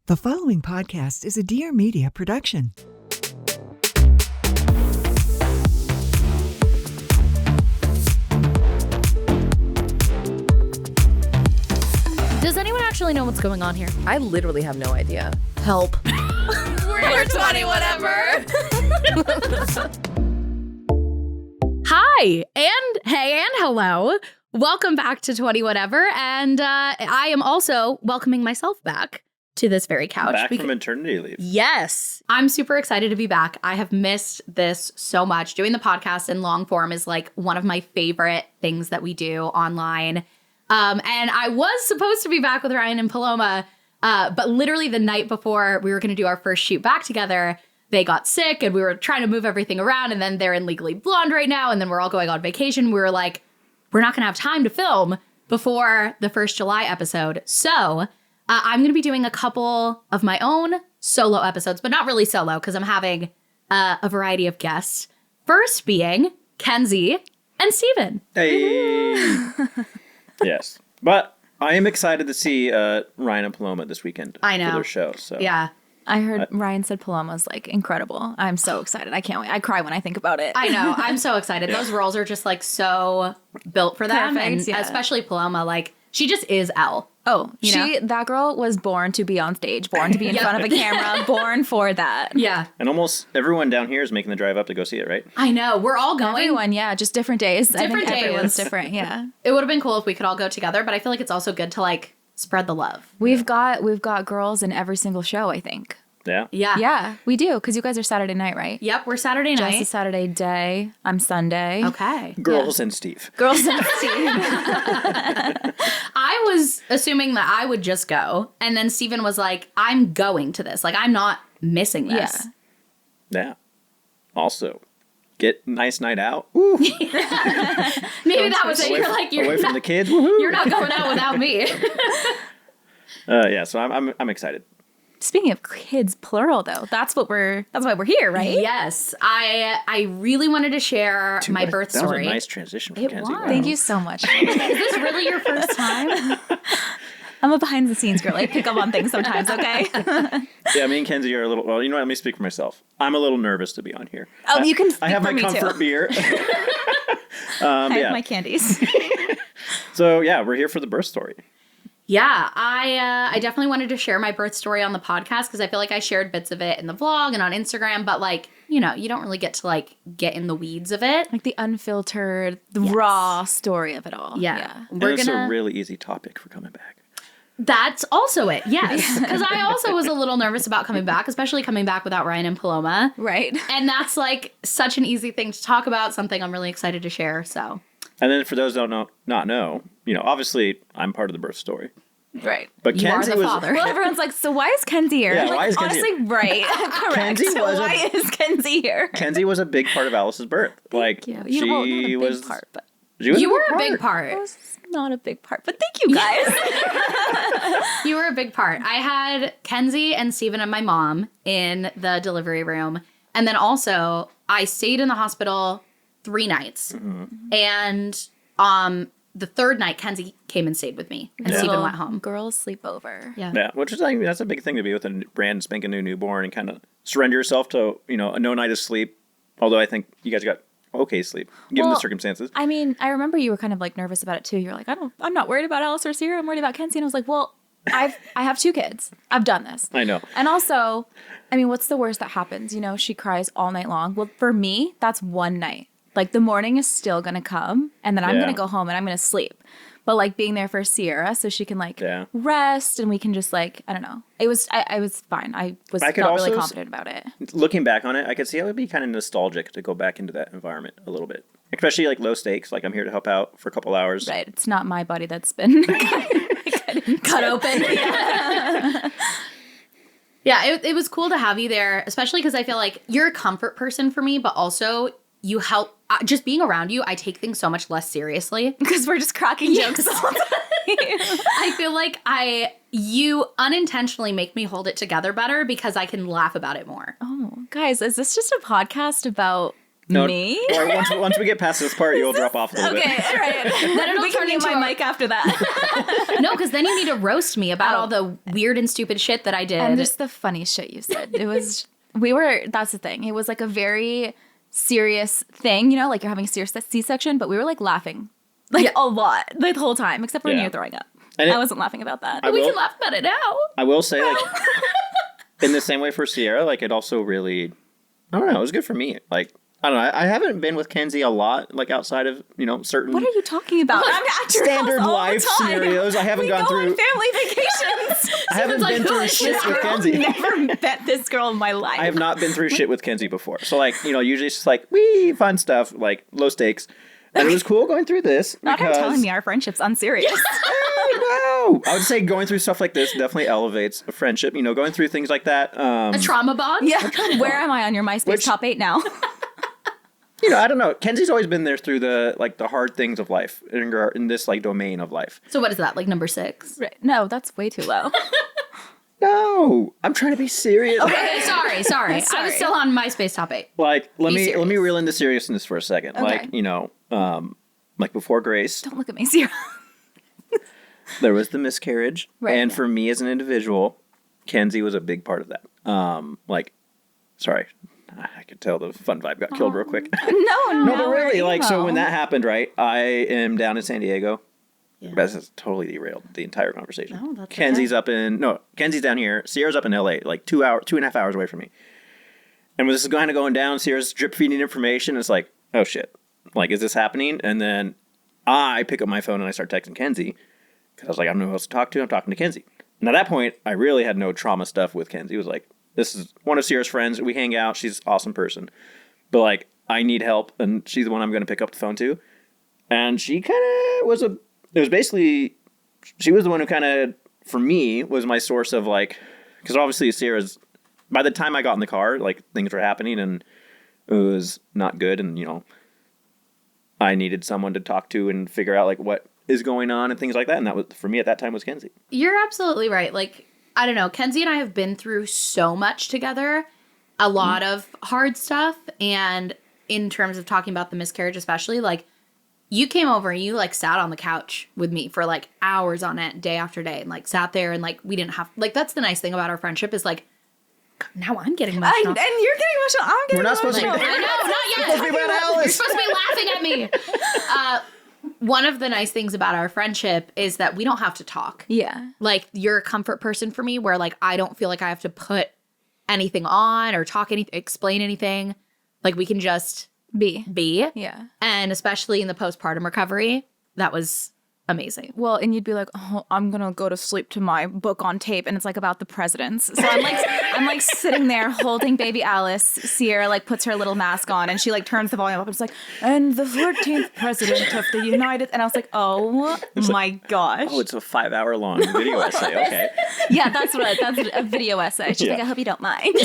The following podcast is a Dear Media production. Does anyone actually know what's going on here? I literally have no idea. Help. We're 20 whatever. Hi, and hey, and hello. Welcome back to 20 Whatever, and I am also welcoming myself back to this very couch. Back from maternity leave. Yes. I'm super excited to be back. I have missed this so much. Doing the podcast in long form is like one of my favorite things that we do online. And I was supposed to be back with Riayn and Paloma, but literally the night before we were going to do our first shoot back together, they got sick and we were trying to move everything around, and then they're in Legally Blonde right now, and then we're all going on vacation. We were like, we're not going to have time to film before the first July episode. So I'm going to be doing a couple of my own solo episodes, but not really solo because I'm having a variety of guests. First being Kenzie and Steven. Hey. Yes. But I am excited to see Riayn and Paloma this weekend I know. for their show. So Yeah. I heard Riayn said Paloma's like incredible. I'm so excited. I can't wait. I cry when I think about it. I know. I'm so excited. Those roles are just like so built for them. Perfect, And yeah. especially Paloma, like she just is Elle. Oh, You know? that girl was born to be on stage, born to be in front of a camera, born for that. Yeah. And almost everyone down here is making the drive up to go see it, right? I know. We're all going. Everyone, yeah, just different days. I Different think everyone's days. different, yeah. It would have been cool if we could all go together, but I feel like it's also good to like spread the love. We've got girls in every single show, I think. Yeah. Yeah. Yeah, we do, because you guys are Saturday night, right? Yep. We're Saturday Jess night. is Saturday day. I'm Sunday. Okay. Girls and Steve. Girls and Steve. I was assuming that I would just go. And then Steven was like, I'm going to this. Like, I'm not missing this. Yeah. Yeah. Also, get nice night out. Woo. Maybe that was it. You're like, away you're from not, the kids. Woohoo. you're not going out without me. Yeah. So I'm excited. Speaking of kids, plural though, that's why we're here, right? Yes. I really wanted to share my birth That story. was a nice transition from It Kenzie. was. Wow. Thank you so much. Is this really your first time? I'm a behind the scenes girl. I pick up on things sometimes, okay? Yeah, me and Kenzie are a little. Well, you know what? Let me speak for myself. I'm a little nervous to be on here. Oh, you can speak I have for my me comfort too. beer. I have yeah. my candies. So yeah, we're here for the birth story. Yeah, I definitely wanted to share my birth story on the podcast because I feel like I shared bits of it in the vlog and on Instagram, but like, you know, you don't really get to like get in the weeds of it. Like the unfiltered, the raw story of it all. Yeah. And it's a really easy topic for coming back. That's also it, yes. Because I also was a little nervous about coming back, especially coming back without Riayn and Paloma. Right. And that's like such an easy thing to talk about, something I'm really excited to share, so. And then for those who not know, you know, obviously I'm part of the birth story. Right. But You are Kenzie the was father. Well, everyone's like, so why is Kenzie here? Yeah, I'm like, why is Kenzie honestly, right. Correct. Kenzie so was why is Kenzie here? Kenzie was a big part of Alice's birth. Like Yeah, she well, not a big was part, but she was You were a big it part. was not a big part. But thank you guys. You were a big part. I had Kenzie and Steven and my mom in the delivery room. And then also, I stayed in the hospital 3 nights. Mm-hmm. And the third night, Kenzie came and stayed with me. And Yeah. Steven Little went home. Girls sleepover. Yeah. Yeah, which is like that's a big thing to be with a brand spanking new newborn and kind of surrender yourself to, you know, a no night of sleep. Although I think you guys got okay sleep given the Well, circumstances. I mean, I remember you were kind of like nervous about it too. You're like, I'm not worried about Alice or Sierra. I'm worried about Kenzie. And I was like, well, I have 2 kids. I've done this. I know. And also, I mean, what's the worst that happens? You know, she cries all night long. Well, for me, that's one night. Like the morning is still going to come and then I'm Yeah. going to go home and I'm going to sleep. But like being there for Sierra so she can like Yeah. rest and we can just like, I don't know. It was, I was fine. I could felt really also confident about it. Looking back on it, I could see how it would be kind of nostalgic to go back into that environment a little bit. Especially like low stakes, like I'm here to help out for a couple hours. Right. It's not my body that's been Cut open. Yeah, it was cool to have you there, especially because I feel like you're a comfort person for me, but also you help. Just being around you, I take things so much less seriously. because we're just cracking jokes all the time. I feel like you unintentionally make me hold it together better because I can laugh about it more. Oh, guys, is this just a podcast about No, Me? Or once we get past this part, you'll drop off a little bit. Okay, all right. Then it'll we turn can mute into my mic after that. No, because then you need to roast me about all the weird and stupid shit that I did. And just the funny shit you said. It was, that's the thing. It was like a very serious thing, you know, like you're having a serious C-section, but we were like laughing like a lot like, the whole time, except when you were throwing up. And I wasn't laughing about that. we can laugh about it now. I will say, like, in the same way for Sierra, like, it also really, I don't know, it was good for me. Like, I don't know, I haven't been with Kenzie a lot, like, outside of, you know, certain... What are you talking about? I'm at your standard house all life the time. scenarios. I haven't gone through... on family vacations. I haven't been through shit with Kenzie. I've never met this girl in my life. I have not been through shit with Kenzie before. So, like, you know, usually it's just like, fun stuff, like, low stakes. And it was cool going through this. Not because... her telling me our friendship's unserious. No, I would say going through stuff like this definitely elevates a friendship. You know, going through things like that. A trauma bond? Yeah. Where am I on your MySpace top 8 now? You know, I don't know. Kenzie's always been there through the hard things of life in this like domain of life. So what is that, like number 6? Right. No, that's way too low. No, I'm trying to be serious. Okay, sorry. I was still on MySpace top 8. Like, let me serious. reel into seriousness for a second. Okay. Like, you know, like before Grace, Don't look at me, Sierra. there was the miscarriage, Right, and yeah. for me as an individual, Kenzie was a big part of that. Sorry, I could tell the fun vibe got killed real quick. No, No, but really, we're like, so emo. when that happened, right, I am down in San Diego. Yeah. This has totally derailed the entire conversation. No, that's Kenzie's down here. Sierra's up in LA, like 2.5 hours away from me. And when this is kind of going down, Sierra's drip feeding information. It's like, oh shit, like, is this happening? And then I pick up my phone and I start texting Kenzie because I was like, I don't know who else to talk to. I'm talking to Kenzie. And at that point, I really had no trauma stuff with Kenzie. It was like, this is one of Sierra's friends. We hang out. She's an awesome person. But like, I need help, and she's the one I'm going to pick up the phone to. And she kind of she was the one who kind of, for me, was my source of like, because obviously Sierra's, by the time I got in the car, like, things were happening and it was not good. And, you know, I needed someone to talk to and figure out like what is going on and things like that. And that was, for me at that time, was Kenzie. You're absolutely right. Like, I don't know, Kenzie and I have been through so much together, a lot of hard stuff. And in terms of talking about the miscarriage, especially, like, you came over and you like sat on the couch with me for like hours on end, day after day, and like sat there and like we didn't have, like, that's the nice thing about our friendship is like, now I'm getting emotional. And you're getting emotional. I'm getting We're not supposed to emotional. be- I know, not yet. Supposed to be about Alice. You're supposed to be laughing at me. One of the nice things about our friendship is that we don't have to talk. Yeah. Like, you're a comfort person for me where like I don't feel like I have to put anything on or explain anything. Like, we can just be. Yeah. And especially in the postpartum recovery, that was amazing. Well, and you'd be like, oh, I'm going to go to sleep to my book on tape. And it's like about the presidents. So I'm like sitting there holding baby Alice. Sierra like puts her little mask on and she like turns the volume up. And it's like, and the 14th president of the United. And I was like, oh my gosh. Oh, it's a 5-hour long video essay. Okay. Yeah, that's a video essay. She's Yeah. like, I hope you don't mind.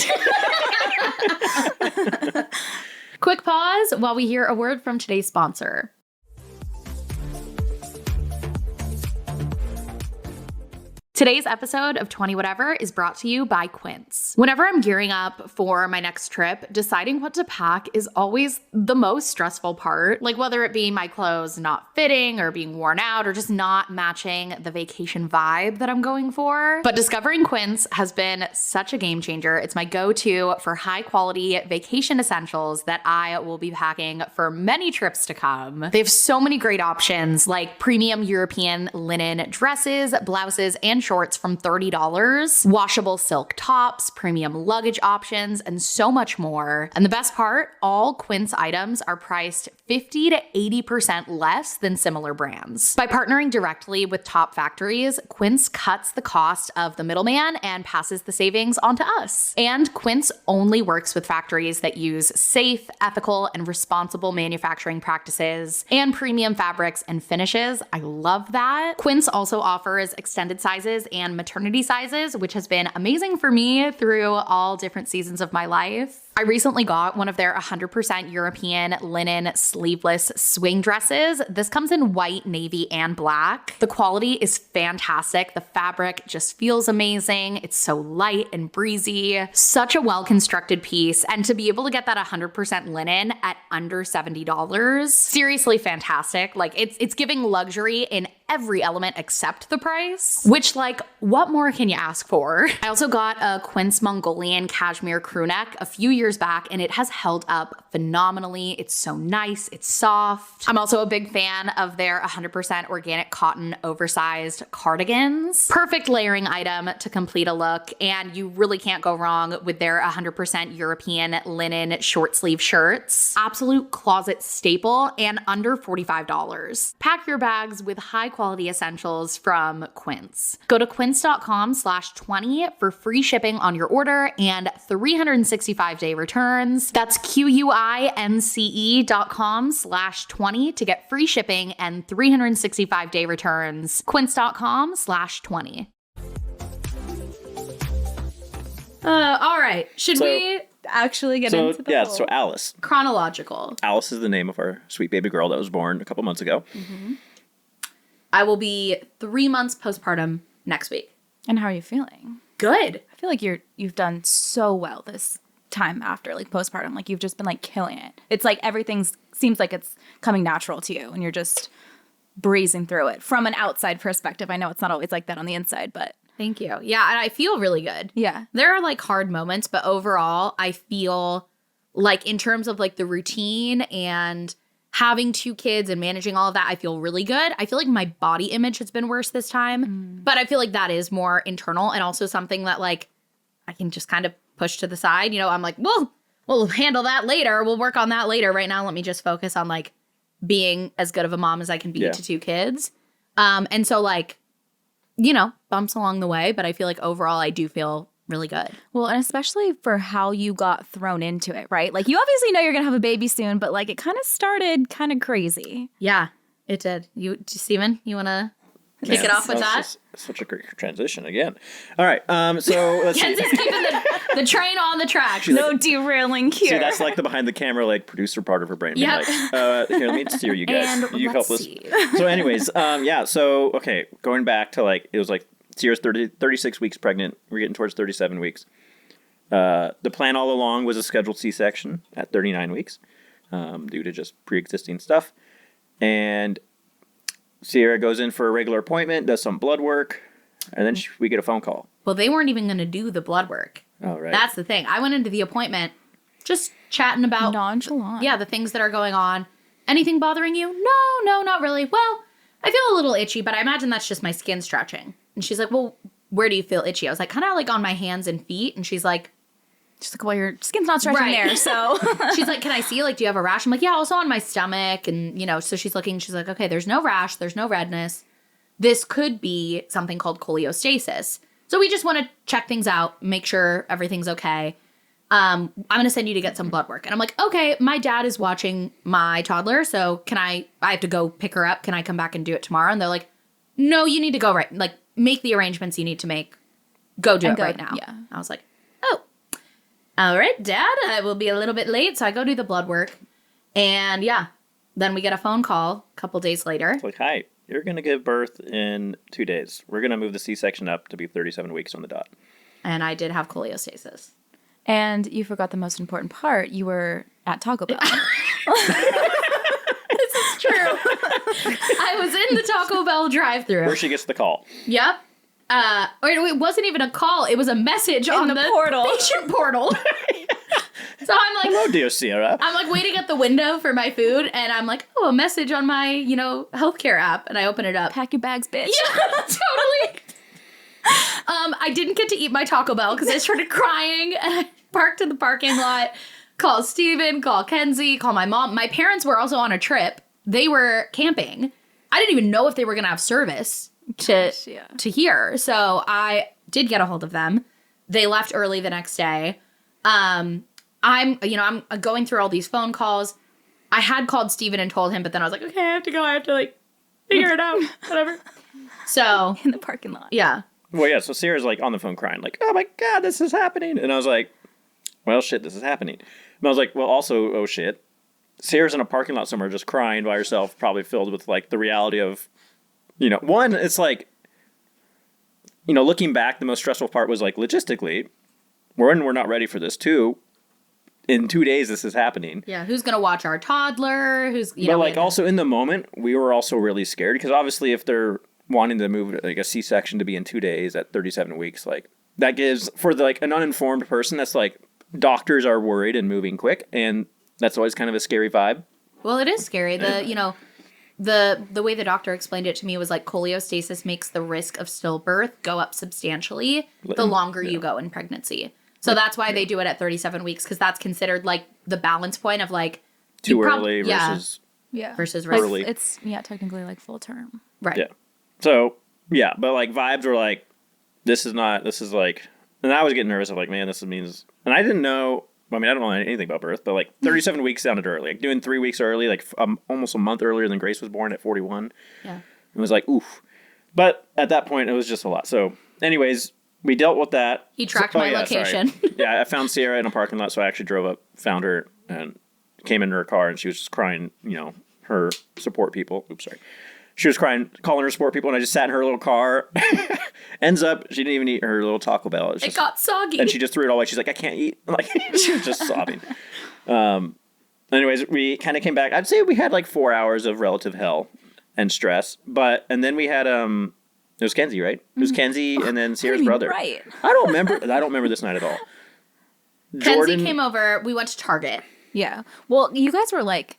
Quick pause while we hear a word from today's sponsor. Today's episode of 20 Whatever is brought to you by Quince. Whenever I'm gearing up for my next trip, deciding what to pack is always the most stressful part. Like, whether it be my clothes not fitting or being worn out or just not matching the vacation vibe that I'm going for. But discovering Quince has been such a game changer. It's my go-to for high quality vacation essentials that I will be packing for many trips to come. They have so many great options like premium European linen dresses, blouses, and shorts from $30, washable silk tops, premium luggage options, and so much more. And the best part, all Quince items are priced 50 to 80% less than similar brands. By partnering directly with top factories, Quince cuts the cost of the middleman and passes the savings onto us. And Quince only works with factories that use safe, ethical, and responsible manufacturing practices and premium fabrics and finishes. I love that. Quince also offers extended sizes and maternity sizes, which has been amazing for me through all different seasons of my life. I recently got one of their 100% European linen sleeveless swing dresses. This comes in white, navy, and black. The quality is fantastic. The fabric just feels amazing. It's so light and breezy. Such a well-constructed piece. And to be able to get that 100% linen at under $70, seriously fantastic. Like it's giving luxury in every element except the price, which like, what more can you ask for? I also got a Quince Mongolian cashmere crew neck a few years back, and it has held up phenomenally. It's so nice. It's soft. I'm also a big fan of their 100% organic cotton oversized cardigans. Perfect layering item to complete a look, and you really can't go wrong with their 100% European linen short sleeve shirts. Absolute closet staple and under $45. Pack your bags with high quality essentials from Quince. Go to quince.com/20 for free shipping on your order and 365-day returns. That's QUINCE.com/20 to get free shipping and 365-day returns. Quince.com/20. All right. Should we actually get into the so Alice. chronological? Alice is the name of our sweet baby girl that was born a couple months ago. Mm-hmm. I will be 3 months postpartum next week. And how are you feeling? Good. I feel like you've done so well this time after like postpartum. Like you've just been like killing it. It's like seems like it's coming natural to you and you're just breezing through it from an outside perspective. I know it's not always like that on the inside, but thank you. Yeah, and I feel really good. Yeah. There are like hard moments, but overall I feel like in terms of like the routine and having 2 kids and managing all of that, I feel really good. I feel like my body image has been worse this time, but I feel like that is more internal and also something that like I can just kind of push to the side. You know, I'm like, we'll handle that later. We'll work on that later. Right now, let me just focus on like being as good of a mom as I can be to 2 kids. And so like, you know, bumps along the way, but I feel like overall I do feel really good. Well, and especially for how you got thrown into it, right? Like you obviously know you're going to have a baby soon, but like it kind of started kind of crazy. Yeah, it did. Steven, you want to kick it off with that? Such a great transition again. All right. So let's see. Kenzie's keeping the train on the tracks. No derailing here. See, that's like the behind the camera, like producer part of her brain. Yep. Like, here, let me steer you guys. And you help us. see. So anyways, yeah. So, okay. Going back to like, it was like Sierra's 36 weeks pregnant. We're getting towards 37 weeks. The plan all along was a scheduled C-section at 39 weeks due to just pre-existing stuff. And Sierra goes in for a regular appointment, does some blood work, and then we get a phone call. Well, they weren't even going to do the blood work. Oh, right. That's the thing. I went into the appointment just chatting about nonchalant. Yeah, the things that are going on. Anything bothering you? No, not really. Well, I feel a little itchy, but I imagine that's just my skin stretching. And she's like, well, where do you feel itchy? I was like, kind of like on my hands and feet. And she's like, well, your skin's not stretching there, so. She's like, can I see? Like, do you have a rash? I'm like, yeah, also on my stomach. And, you know, so she's looking. She's like, okay, there's no rash. There's no redness. This could be something called cholestasis. So we just want to check things out, make sure everything's okay. I'm going to send you to get some blood work. And I'm like, okay, my dad is watching my toddler. So I have to go pick her up. Can I come back and do it tomorrow? And they're like, no, you need to go make the arrangements you need to make. Go do it right now. Yeah. I was like, oh, all right, Dad, I will be a little bit late. So I go do the blood work. And yeah, then we get a phone call a couple days later. It's like, hi, you're going to give birth in 2 days. We're going to move the C-section up to be 37 weeks on the dot. And I did have cholestasis. And you forgot the most important part. You were at Taco Bell. This is true. I was in the Taco Bell drive-thru. Where she gets the call. Yep. Or it wasn't even a call. It was a message on the portal. patient portal. So I'm like, hello, dear Sierra. I'm like waiting at the window for my food, and I'm like, oh, a message on my, healthcare app, and I open it up. Pack your bags, bitch. Yeah, totally. I didn't get to eat my Taco Bell because I started crying, and I parked in the parking lot, called Steven, called Kenzie, called my mom. My parents were also on a trip. They were camping. I didn't even know if they were going to have service to here. So I did get a hold of them. They left early the next day. I'm going through all these phone calls. I had called Steven and told him, but then I was like, okay, I have to go. I have to figure it out. Whatever. So in the parking lot. Yeah. Well, yeah, so Sierra's on the phone crying, oh my God, this is happening. And I was like, well, shit, this is happening. And I was like, well, also, oh, shit. Sierra's in a parking lot somewhere just crying by herself, probably filled with, like, the reality of, you know, one, it's like, you know, looking back, the most stressful part was, like, logistically, we're not ready for this. Two, in 2 days, this is happening. Yeah, who's going to watch our toddler? But, like, also in the moment, we were also really scared because obviously if they're wanting to move, like, a C-section to be in 2 days at 37 weeks, like, that gives, for, like, an uninformed person, that's, like, doctors are worried and moving quick, and that's always kind of a scary vibe. Well, it is scary. The way the doctor explained it to me was like choleostasis makes the risk of stillbirth go up substantially the longer you go in pregnancy. So that's why they do it at 37 weeks, because that's considered like the balance point of like too early versus versus early. It's technically like full term. Right. Yeah. So yeah, but like vibes were like, this is like, and I was getting nervous of like, man, this means, and I didn't know. I mean, I don't know anything about birth, but like 37 weeks sounded early. Like doing 3 weeks early, like almost a month earlier than Grace was born at 41. Yeah. It was like, oof. But at that point, it was just a lot. So anyways, we dealt with that. He tracked my location. Yeah, I found Sierra in a parking lot, so I actually drove up, found her, and came into her car, and she was just crying, you know, her support people. Oops, sorry. She was crying, calling her support people, and I just sat in her little car. Ends up, she didn't even eat her little Taco Bell. It got soggy. And she just threw it all away. She's like, I can't eat. Like, she was just sobbing. Anyways, we kind of came back. I'd say we had like 4 hours of relative hell and stress. And then we had, it was Kenzie, right? It was Kenzie and then Sierra's brother. Right. I don't remember this night at all. Kenzie came over. We went to Target. Yeah. Well, you guys were like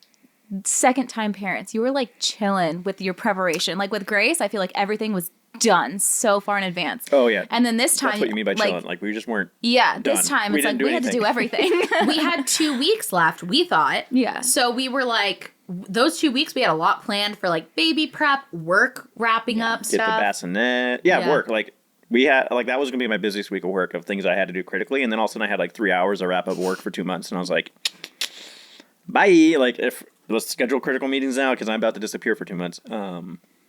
second time parents. You were like chilling with your preparation. Like with Grace, I feel like everything was done so far in advance. Oh yeah. And then this time, that's what you mean by chilling. Like we just weren't. Yeah. done. This time it's like we had to do everything. We had 2 weeks left, we thought. Yeah. So we were like, those 2 weeks we had a lot planned for like baby prep, work wrapping up Get stuff. the bassinet. Yeah, work. Like we had, like that was gonna be my busiest week of work of things I had to do critically, and then all of a sudden I had like 3 hours to wrap up work for 2 months, and I was like, bye. Like let's schedule critical meetings now because I'm about to disappear for 2 months.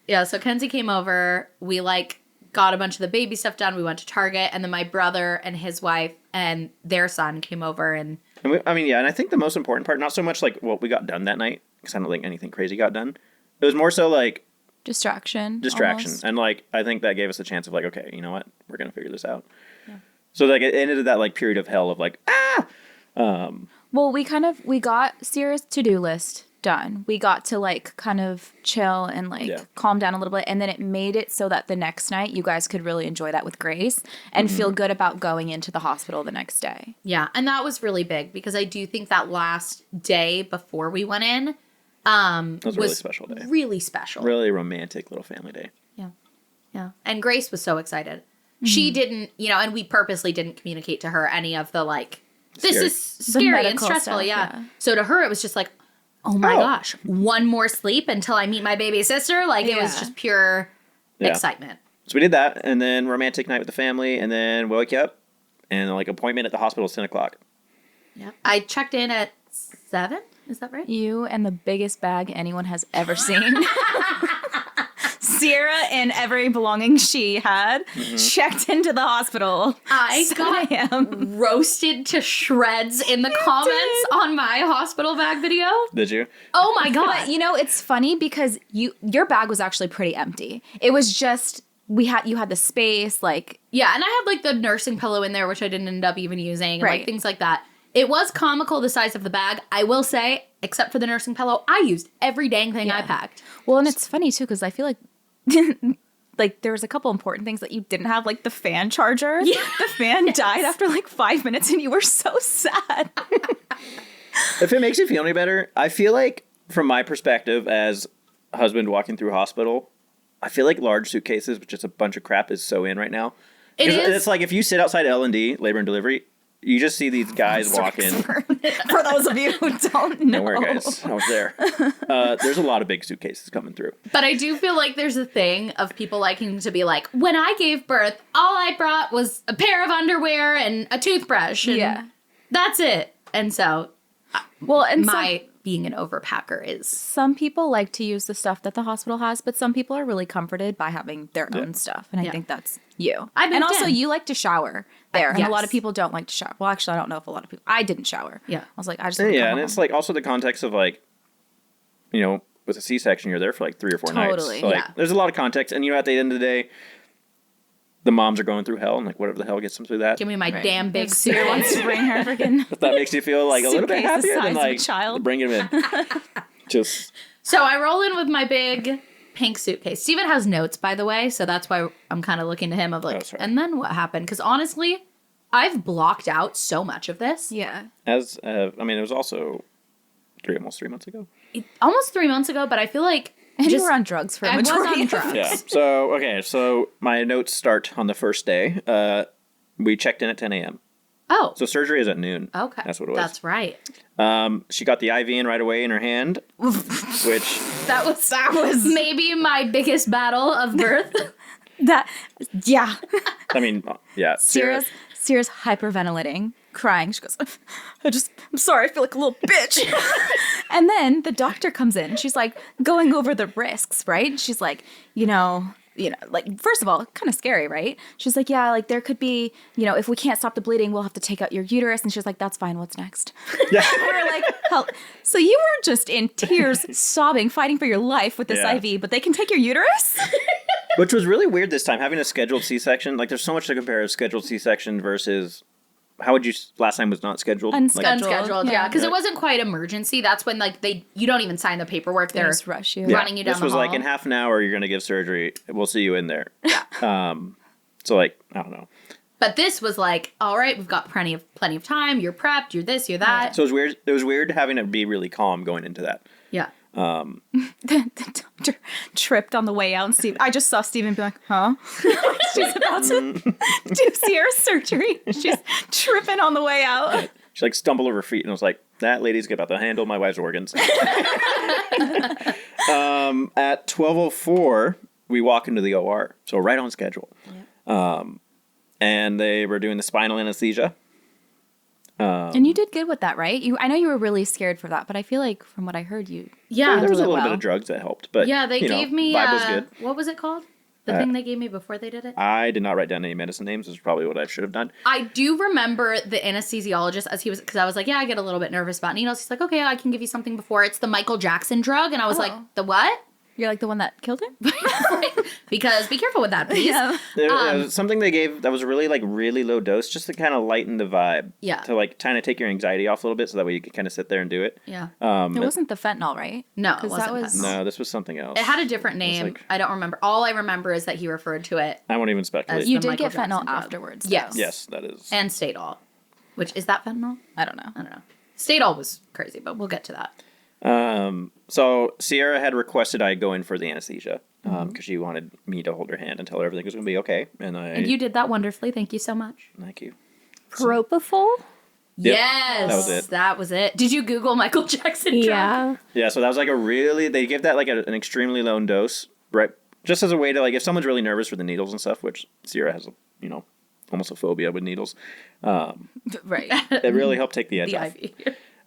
Yeah, so Kenzie came over. We like got a bunch of the baby stuff done. We went to Target, and then my brother and his wife and their son came over. And and I think the most important part, not so much like what we got done that night, because I don't think anything crazy got done. It was more so like distraction. Almost. And like I think that gave us a chance of like, okay, you know what, we're gonna figure this out. Yeah. So like it ended that like period of hell of like Well, we got Sierra's to-do list done. We got to like kind of chill and like calm down a little bit, and then it made it so that the next night you guys could really enjoy that with Grace and feel good about going into the hospital the next day. Yeah, and that was really big because I do think that last day before we went in was a really special day. Really special. Really romantic little family day. Yeah. Yeah. And Grace was so excited. She didn't, and we purposely didn't communicate to her any of the like, this is scary and stressful. Stuff, yeah. So to her, it was just like, oh my gosh, one more sleep until I meet my baby sister. Like it was just pure excitement. So we did that, and then romantic night with the family, and then woke you up, and like appointment at the hospital is 10 o'clock. Yeah. I checked in at 7. Is that right? You and the biggest bag anyone has ever seen. Sierra and every belonging she had checked into the hospital. I got roasted to shreds in the comments on my hospital bag video. Did you? Oh my God. But it's funny because your bag was actually pretty empty. It was just you had the space like. Yeah, and I had like the nursing pillow in there, which I didn't end up even using, and like things like that. It was comical the size of the bag. I will say, except for the nursing pillow, I used every dang thing I packed. Well, and it's funny too because I feel like like there was a couple important things that you didn't have, like the fan charger. Yeah. The fan died after like 5 minutes and you were so sad. If it makes you feel any better, I feel like from my perspective as a husband walking through a hospital, I feel like large suitcases with just a bunch of crap is so in right now. It's like if you sit outside L&D, labor and delivery, you just see these guys walk in. For those of you who don't know. Don't worry, guys. I was there. There's a lot of big suitcases coming through. But I do feel like there's a thing of people liking to be like, when I gave birth, all I brought was a pair of underwear and a toothbrush. And that's it. And so, being an overpacker is... Some people like to use the stuff that the hospital has, but some people are really comforted by having their own stuff. And I think that's you. And also, you like to shower. there. And Yes. a lot of people don't like to shower. Well, actually, I don't know if a lot of people. I didn't shower. Yeah. I was like, I just want to Yeah, come and home. it's like also the context of like, you know, with a C-section, you're there for like 3 or 4 nights. Totally, So, like, yeah. there's a lot of context, and you know, at the end of the day, the moms are going through hell, and like whatever the hell gets them through that. Give me my damn big Sierra wants suitcase. to bring her freaking. If that makes you feel like a little bit Suitcase the happier, size then of a like child. bring him in. Just So I roll in with my big pink suitcase. Steven has notes, by the way, so that's why I'm kind of looking to him of like, Oh, sorry. and then what happened? Because honestly, I've blocked out so much of this. Yeah. as I mean, it was also almost 3 months ago. Almost 3 months ago, but I feel like And you just were on drugs for a I was majority on of drugs. Yeah. So okay, so my notes start on the first day. We checked in at 10 a.m. Oh, So surgery is at noon. okay. That's what it was. That's right. She got the IV in right away in her hand, which That was maybe my biggest battle of birth. Yeah. I mean, yeah. Sierra's hyperventilating, crying. She goes, I'm sorry, I feel like a little bitch. And then the doctor comes in. She's like going over the risks, right? She's like, like, first of all, kind of scary, right? She's like, yeah, like there could be, if we can't stop the bleeding, we'll have to take out your uterus. And she's like, that's fine. What's next? Yeah. We're like, hell. So you were just in tears, sobbing, fighting for your life with this Yeah. IV, but they can take your uterus? Which was really weird this time, having a scheduled C-section. Like, there's so much to compare a scheduled C-section versus how would you last time was not scheduled? Unscheduled. Unscheduled, yeah, Yeah. because it wasn't quite emergency. That's when like you don't even sign the paperwork. They're just rush you. running you down This the was hall. like in half an hour you're gonna give surgery. We'll see you in there. Yeah. So like I don't know. But this was like, all right, we've got plenty of time. You're prepped. You're this. You're that. So it was weird. It was weird having to be really calm going into that. Yeah. The doctor tripped on the way out, and I just saw Steven be like, huh? She's about to do Sierra's surgery. She's tripping on the way out. She like stumbled over her feet and was like, "That lady's about to handle my wife's organs." At 12:04, we walk into the OR, so right on schedule. Yeah. And they were doing the spinal anesthesia. And you did good with that, right? I know you were really scared for that, but I feel like from what I heard, you Yeah. There was a it little bit well. of drugs that helped, but Yeah, they gave me vibe was good. what was it called? The thing they gave me before they did it? I did not write down any medicine names. This is probably what I should have done. I do remember the anesthesiologist as he was, because I was like, yeah, I get a little bit nervous about needles. He's like, okay, I can give you something before. It's the Michael Jackson drug. And I was like, the what? You're like the one that killed him? Because be careful with that, please. Yeah. It was something they gave that was really low dose, just to kind of lighten the vibe. Yeah. To like kind of take your anxiety off a little bit, so that way you could kind of sit there and do it. Yeah. It wasn't the fentanyl, right? No, it 'Cause wasn't that was fentanyl. No, this was something else. It had a different name. like- I don't remember. All I remember is that he referred to it I won't even speculate. As You the did Michael get fentanyl Jackson drug. afterwards. Yes. though. Yes, that is. and Stadol, which is that fentanyl? I don't know. I don't know. Stadol was crazy, but we'll get to that. So Sierra had requested I go in for the anesthesia because she wanted me to hold her hand and tell her everything was going to be okay. And you did that wonderfully. Thank you so much. Thank you. Propofol? Yep, Yes. that was it. That was it. Did you Google Michael Jackson drug? Yeah. Yeah, so that was like they give that like an extremely low dose, right? Just as a way to like, if someone's really nervous for the needles and stuff, which Sierra has, almost a phobia with needles, Right. it really helped take the edge The off.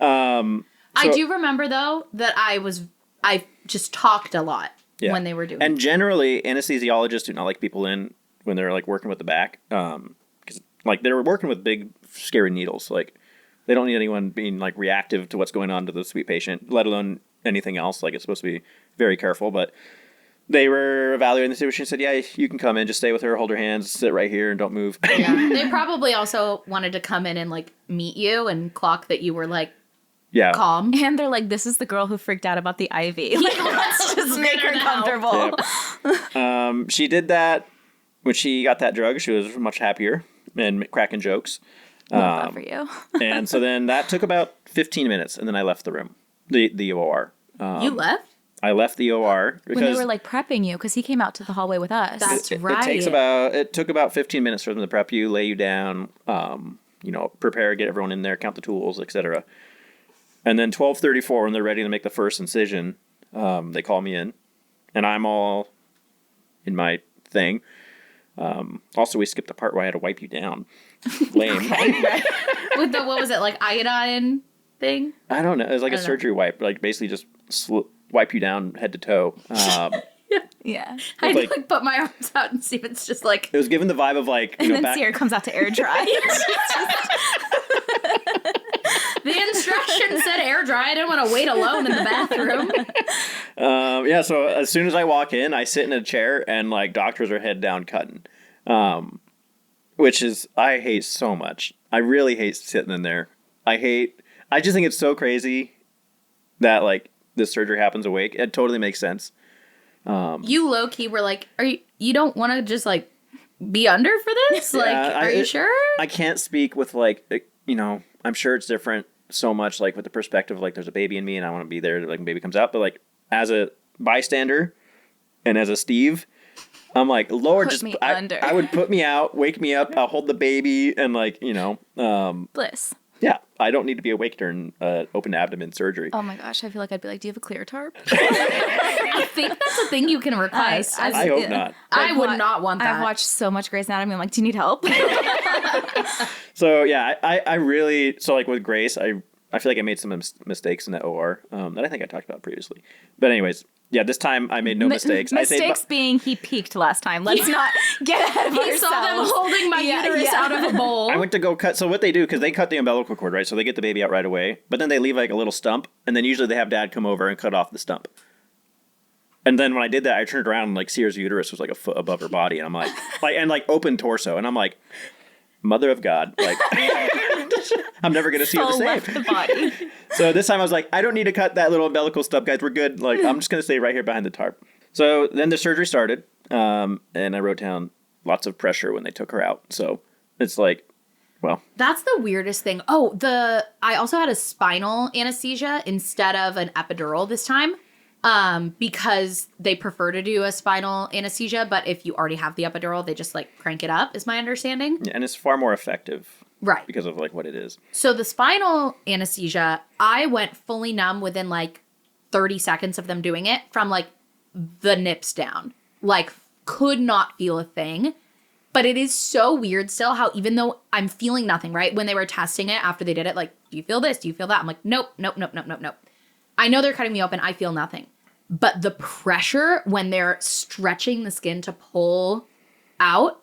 IV. I do remember though that I just talked a lot Yeah. when they were doing And generally, anesthesiologists do not like people in when they're like working with the back, because like they were working with big, scary needles. Like they don't need anyone being like reactive to what's going on to the sweet patient, let alone anything else. Like it's supposed to be very careful, but they were evaluating the situation and said, "Yeah, you can come in, just stay with her, hold her hands, sit right here, and don't move." Yeah. They probably also wanted to come in and like meet you and clock that you were like Yeah. calm. And they're like, this is the girl who freaked out about the IV. Like, let's just make her comfortable. Yep. She did that when she got that drug. She was much happier and cracking jokes. Love that for you. And so then that took about 15 minutes, and then I left the room, the OR. You left? I left the OR because When they were like prepping you, because he came out to the hallway with us. That's it right. it took about 15 minutes for them to prep you, lay you down, prepare, get everyone in there, count the tools, etc. And then 12:34, when they're ready to make the first incision, they call me in, and I'm all in my thing. Also, we skipped the part where I had to wipe you down. Lame. With the, what was it, like iodine thing? I don't know. It was like a surgery wipe, like basically just wipe you down head to toe. Yeah. I had like- to like put my arms out and see if it's just like It was given the vibe of like, you And know, then back. Sierra comes out to air dry. the instructions said air dry. I didn't want to wait alone in the bathroom. Yeah, so as soon as I walk in, I sit in a chair and like doctors are head down cutting, which is I hate so much. I really hate sitting in there. I just think it's so crazy that like this surgery happens awake. It totally makes sense. You low key were like, you don't want to just like be under for this? Like, are you sure? I can't speak with like, you know, I'm sure it's different so much like with the perspective of like there's a baby in me and I want to be there like when baby comes out, but like as a bystander and as a Steve, I'm like, Lord, Put just me I, under. I would put me out, wake me up, I'll hold the baby, and like, you know, Bliss. yeah, I don't need to be awake during open abdomen surgery. Oh my gosh, I feel like I'd be like, do you have a clear tarp? I think that's a thing you can request. I hope not. I would not want that. I've watched so much Grey's Anatomy. I'm like, do you need help? So yeah, I really, so like with Grace, I feel like I made some mistakes in the OR that I think I talked about previously. But anyways, yeah, this time I made no mistakes. Mistakes being he peaked last time. Let's not get ahead of He ourselves. saw them holding my uterus out of a bowl. I went to go cut. So what they do, because they cut the umbilical cord, right? So they get the baby out right away, but then they leave like a little stump, and then usually they have dad come over and cut off the stump. And then when I did that, I turned around and like Sierra's uterus was like a foot above her body, and I'm like and like open torso, and I'm like, Mother of God, like I'm never gonna see her the Soul same. left the body. So this time I was like, I don't need to cut that little umbilical stub, guys. We're good. Like I'm just gonna stay right here behind the tarp. So then the surgery started, and I wrote down lots of pressure when they took her out. So it's like, well, That's the weirdest thing. Oh, I also had a spinal anesthesia instead of an epidural this time. Because they prefer to do a spinal anesthesia, but if you already have the epidural, they just like crank it up, is my understanding. and it's far more effective, Right. because of like what it is. So the spinal anesthesia, I went fully numb within like 30 seconds of them doing it from like the nips down. Like could not feel a thing. But it is so weird still how even though I'm feeling nothing, right? When they were testing it after they did it, like, do you feel this? Do you feel that? I'm like, nope. I know they're cutting me open. I feel nothing. But the pressure when they're stretching the skin to pull out,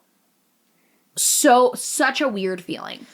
such a weird feeling.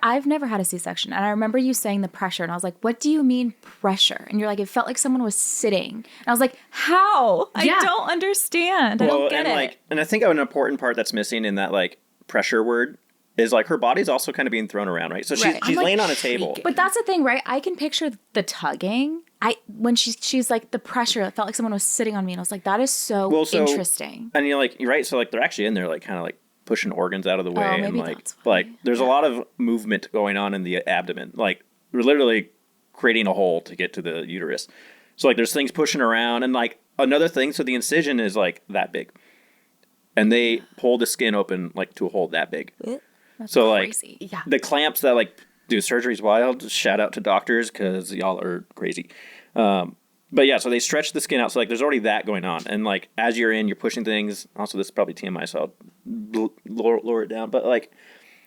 I've never had a C-section, and I remember you saying the pressure, and I was like, what do you mean pressure? And you're like, it felt like someone was sitting. And I was like, how? Yeah. I don't understand. I don't get and it. like, and I think an important part that's missing in that like pressure word is like her body's also kind of being thrown around, right? So Right. she's I'm, like, laying on a table. shaking. But that's the thing, right? I can picture the tugging. When she's like the pressure, it felt like someone was sitting on me, and I was like, that is so interesting. And you're like, you're right. So like they're actually in there, like kind of like pushing organs out of the way, and maybe like that's why. there's a lot of movement going on in the abdomen. Like we're literally creating a hole to get to the uterus. So like there's things pushing around, and like another thing. So the incision is like that big, and they pull the skin open like to a hole that big. That's So like crazy. Yeah. the clamps that like do surgery's wild. Shout out to doctors because y'all are crazy. But yeah, so they stretch the skin out. So like there's already that going on, and like as you're in, you're pushing things. Also, this is probably TMI, so I'll lower it down. But like,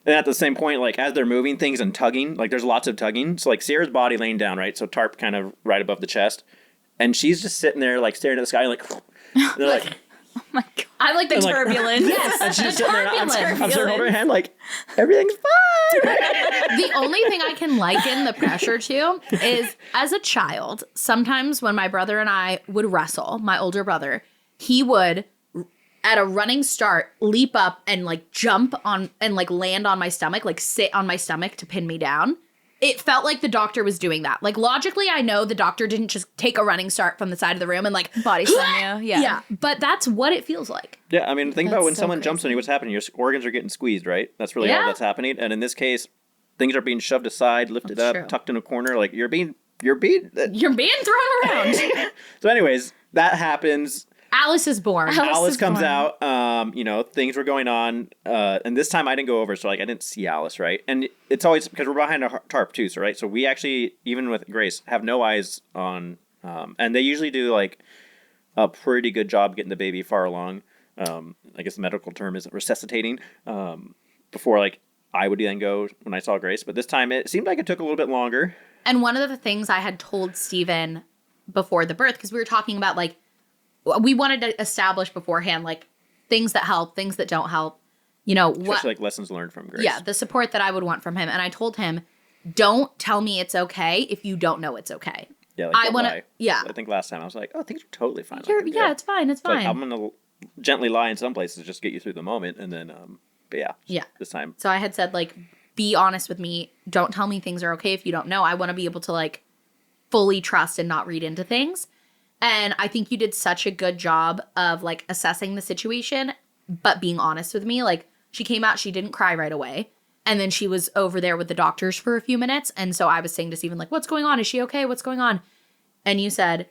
and at the same point, like as they're moving things and tugging, like there's lots of tugging. So like Sierra's body laying down, right? So tarp kind of right above the chest, and she's just sitting there like staring at the sky, like they're like. Oh my God. I like the And, like, turbulence. And Yes, she's the sitting there, I'm turbulence. sitting holding her hand like, everything's fine. The only thing I can liken the pressure to is as a child, sometimes when my brother and I would wrestle, my older brother, he would at a running start leap up and like jump on and like land on my stomach, like sit on my stomach to pin me down. It felt like the doctor was doing that. Like logically, I know the doctor didn't just take a running start from the side of the room and like Body slam you. Yeah. yeah, but that's what it feels like. Yeah, I mean, think about That's when so someone jumps on you, what's happening? Your organs are getting squeezed, right? That's really all Yeah. that's happening. And in this case, things are being shoved aside, lifted That's up, true. tucked in a corner. Like you're being. You're being thrown around. So, anyways, that happens. Alice is born. Alice is comes born. out. You know, things were going on, and this time I didn't go over, so like I didn't see Alice, right? And it's always because we're behind a tarp too, so right. So we actually, even with Grace, have no eyes on, and they usually do like a pretty good job getting the baby far along. I guess the medical term is resuscitating. Before like I would then go when I saw Grace, but this time it seemed like it took a little bit longer. And one of the things I had told Steven before the birth, because we were talking about like we wanted to establish beforehand, like, things that help, things that don't help. You know, Especially like lessons learned from Grace. Yeah, the support that I would want from him. And I told him, don't tell me it's okay if you don't know it's okay. Yeah, like, I want to, yeah. I think last time I was like, oh, things are totally fine. Yeah, it's fine. It's fine. Like, I'm going to gently lie in some places just get you through the moment. And then, but yeah. This time. So I had said, like, be honest with me. Don't tell me things are okay if you don't know. I want to be able to, like, fully trust and not read into things. And I think you did such a good job of, like, assessing the situation, but being honest with me. Like, she came out, she didn't cry right away. And then she was over there with the doctors for a few minutes. And so I was saying to Steven, like, what's going on? Is she okay? What's going on? And you said,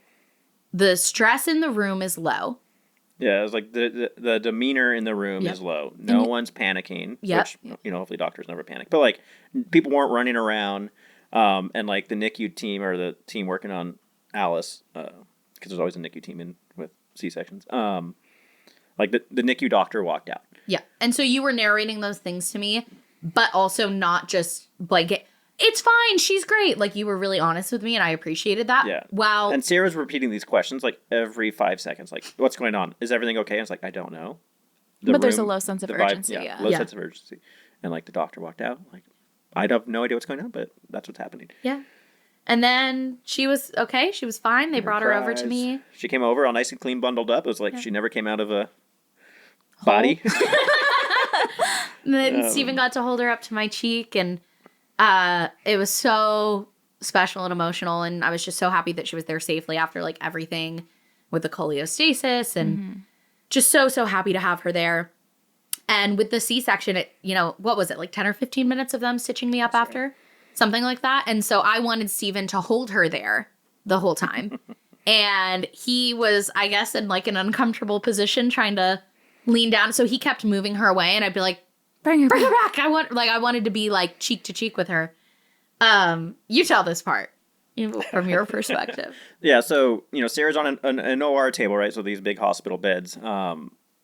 the stress in the room is low. Yeah, it was like the demeanor in the room is low. No one's panicking. Yep. Which, you know, hopefully doctors never panic. But, like, people weren't running around. And, like, the NICU team or the team working on Alice, because there's always a NICU team with C-sections. Like, the NICU doctor walked out. Yeah. And so you were narrating those things to me, but also not just blanket. It's fine. She's great. Like, you were really honest with me, and I appreciated that. Yeah. Wow. And Sarah's repeating these questions, like, every 5 seconds. Like, what's going on? Is everything okay? And it's like, I don't know. But there's a low sense of urgency. Low sense of urgency. And, like, the doctor walked out. Like, I have no idea what's going on, but that's what's happening. Yeah. And then she was okay. She was fine. They brought her over to me. She came over all nice and clean, bundled up. It was like she never came out of a body. And then Steven got to hold her up to my cheek, and it was so special and emotional. And I was just so happy that she was there safely after, like, everything with the cholestasis, and just so happy to have her there. And with the C-section, it, you know, what was it, like 10 or 15 minutes of them stitching me up after? Something like that. And so I wanted Steven to hold her there the whole time. And he was, I guess, in, like, an uncomfortable position trying to lean down. So he kept moving her away, and I'd be like, bring her back. I wanted to be, like, cheek to cheek with her. You tell this part from your perspective. Yeah, so, you know, Sarah's on an OR table, right? So these big hospital beds.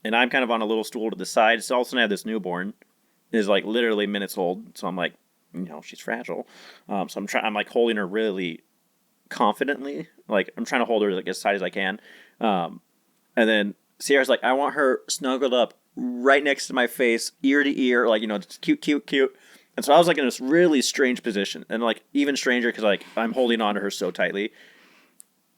And I'm kind of on a little stool to the side. So all of a sudden I have this newborn. Is, like, literally minutes old. So I'm like, you know, she's fragile. So I'm like holding her really confidently. Like, I'm trying to hold her, like, as tight as I can. And then Sierra's like, I want her snuggled up right next to my face, ear to ear, like, you know, just cute. And so I was, like, in this really strange position, and, like, even stranger because, like, I'm holding on to her so tightly.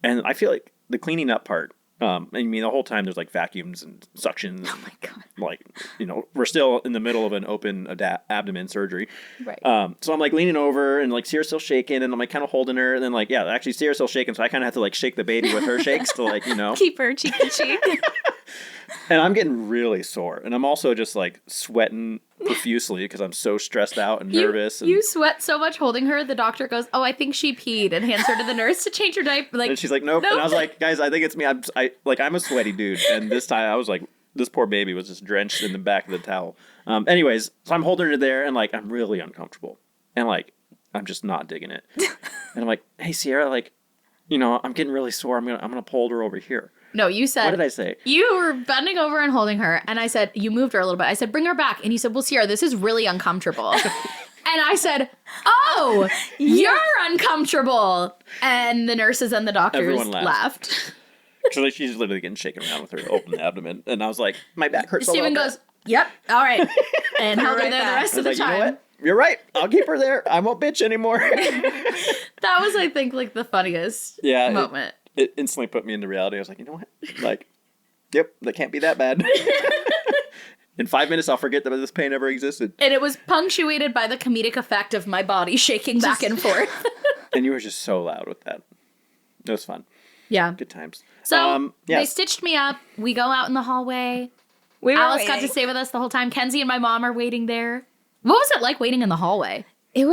And I feel like the cleaning up part, I mean, the whole time there's, like, vacuums and suctions. Oh my God. Like, you know, we're still in the middle of an open abdomen surgery. Right. So I'm, like, leaning over, and, like, Sierra's still shaking, and I'm, like, kind of holding her. And then, like, yeah, actually Sierra's still shaking, so I kind of have to, like, shake the baby with her shakes to, like, you know. Keep her cheek to cheek. And I'm getting really sore. And I'm also just, like, sweating profusely because I'm so stressed out and nervous. You sweat so much holding her. The doctor goes, oh, I think she peed, and hands her to the nurse to change her diaper. Like, and she's like, nope. And I was like, guys, I think it's me. I'm a sweaty dude. And this time I was like, this poor baby was just drenched in the back of the towel. Anyways, so I'm holding her there, and, like, I'm really uncomfortable. And, like, I'm just not digging it. And I'm like, hey, Sierra, like, you know, I'm getting really sore. I'm gonna pull her over here. No, you said. What did I say? You were bending over and holding her, and I said, you moved her a little bit. I said, bring her back. And you said, well, Sierra, this is really uncomfortable. And I said, oh, you're uncomfortable. And the nurses and the doctors Everyone laughed. So she's literally getting shaken around with her open abdomen. And I I was like, my back hurts Steven a little goes, yep, all right. And held her there the rest of the time. You know what? You're right. I'll keep her there. I won't bitch anymore. That was, I think, like, the funniest moment. It instantly put me into reality. I was like, you know what? Like, yep, that can't be that bad. In 5 minutes, I'll forget that this pain ever existed. And it was punctuated by the comedic effect of my body shaking back and forth. And you were just so loud with that. It was fun. Yeah. Good times. So they stitched me up. We go out in the hallway. Alice got to stay with us the whole time. Kenzie and my mom are waiting there. What was it like waiting in the hallway? It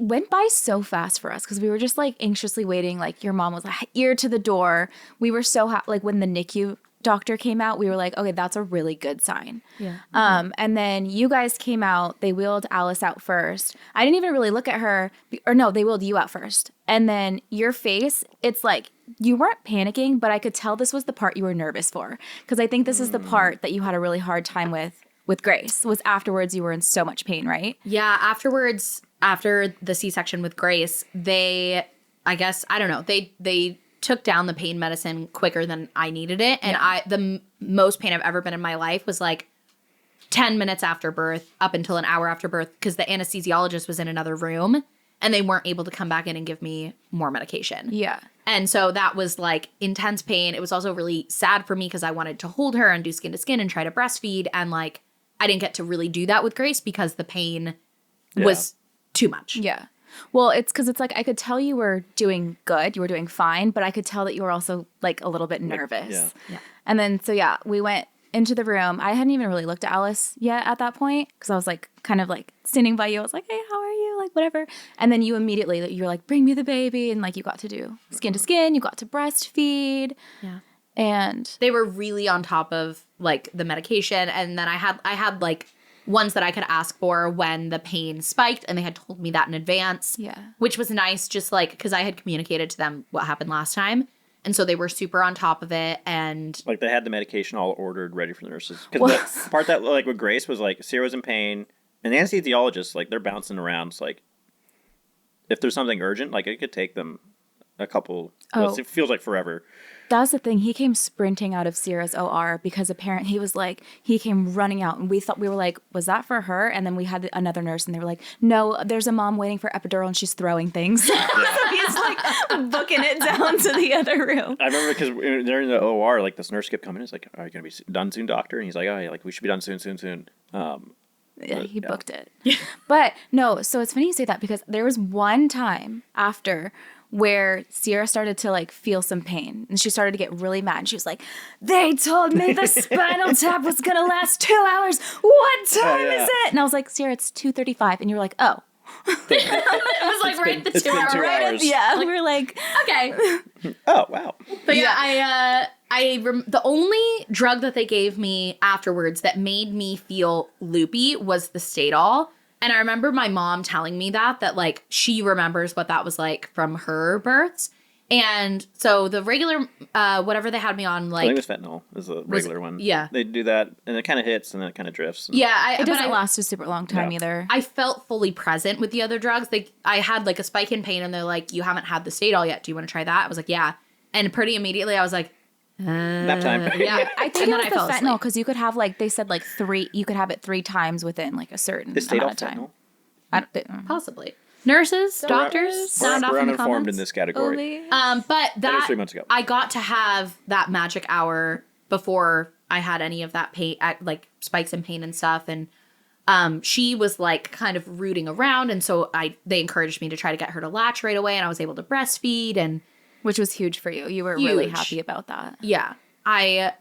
went by so fast for us because we were just, like, anxiously waiting. Like, your mom was like, ear to the door. We were so like, when the NICU doctor came out, we were like, okay, that's a really good sign. Yeah. And then you guys came out. They wheeled Alice out first. I didn't even really look at her. Or no, they wheeled you out first. And then your face, it's like you weren't panicking, but I could tell this was the part you were nervous for. Because I think this is the part that you had a really hard time with Grace. Was afterwards you were in so much pain, right? Yeah, afterwards, after the C-section with Grace, they, I guess, I don't know, they took down the pain medicine quicker than I needed it. And the most pain I've ever been in my life was like 10 minutes after birth up until an hour after birth because the anesthesiologist was in another room and they weren't able to come back in and give me more medication. Yeah. And so that was like intense pain. It was also really sad for me because I wanted to hold her and do skin to skin and try to breastfeed. And like, I didn't get to really do that with Grace because the pain was too much. Yeah. Well, it's because it's like I could tell you were doing good, you were doing fine, but I could tell that you were also like a little bit nervous. Yeah. And then, so yeah, we went into the room. I hadn't even really looked at Alice yet at that point because I was like kind of like standing by you. I was like, hey, how are you? Like, whatever. And then you immediately, you're like, bring me the baby. And like you got to do skin to skin, you got to breastfeed. Yeah. And they were really on top of like the medication. And then I had like ones that I could ask for when the pain spiked, and they had told me that in advance. Yeah. Which was nice, just like because I had communicated to them what happened last time. And so they were super on top of it. And like they had the medication all ordered, ready for the nurses. Because the part that like with Grace was like Sierra was in pain, and the anesthesiologist, like they're bouncing around. It's like if there's something urgent, like it could take them a couple. Well, it feels like forever. That's the thing. He came sprinting out of Sierra's OR because apparently he came running out, and we were like, was that for her? And then we had another nurse and they were like, no, there's a mom waiting for epidural and she's throwing things. So he's like booking it down to the other room. I remember because they're in the OR, like this nurse kept coming in. It's like, are you going to be done soon, doctor? And he's like, oh, yeah, like we should be done soon. Yeah, he booked it. But no, so it's funny you say that because there was one time after where Sierra started to like feel some pain and she started to get really mad. And she was like, they told me the spinal tap was going to last 2 hours. What time is it? And I was like, Sierra, it's 2:35. And you were like, oh. it was like right at the 2 hour. Right? Yeah. Like, we were like, okay. Oh, wow. But the only drug that they gave me afterwards that made me feel loopy was the Stadol. And I remember my mom telling me that like she remembers what that was like from her births. And so the regular, whatever they had me on, like. I think it was fentanyl is the regular one. Yeah. They do that and it kind of hits and then it kind of drifts. Yeah. it doesn't last a super long time either. I felt fully present with the other drugs. I had like a spike in pain and they're like, you haven't had the Stadol yet. Do you want to try that? I was like, yeah. And pretty immediately I was like, nap time. Yeah. I think it was the fentanyl because you could have like, they said like you could have it 3 times within like a certain amount of time. Fentanyl? Possibly. Nurses, doctors, sound off we're in the uninformed comments. in this category. But that was 3 months ago. I got to have that magic hour before I had any of that pain, like spikes in pain and stuff. And she was like kind of rooting around. And so they encouraged me to try to get her to latch right away. And I was able to breastfeed, and which was huge for you. You were really happy about that. Yeah. I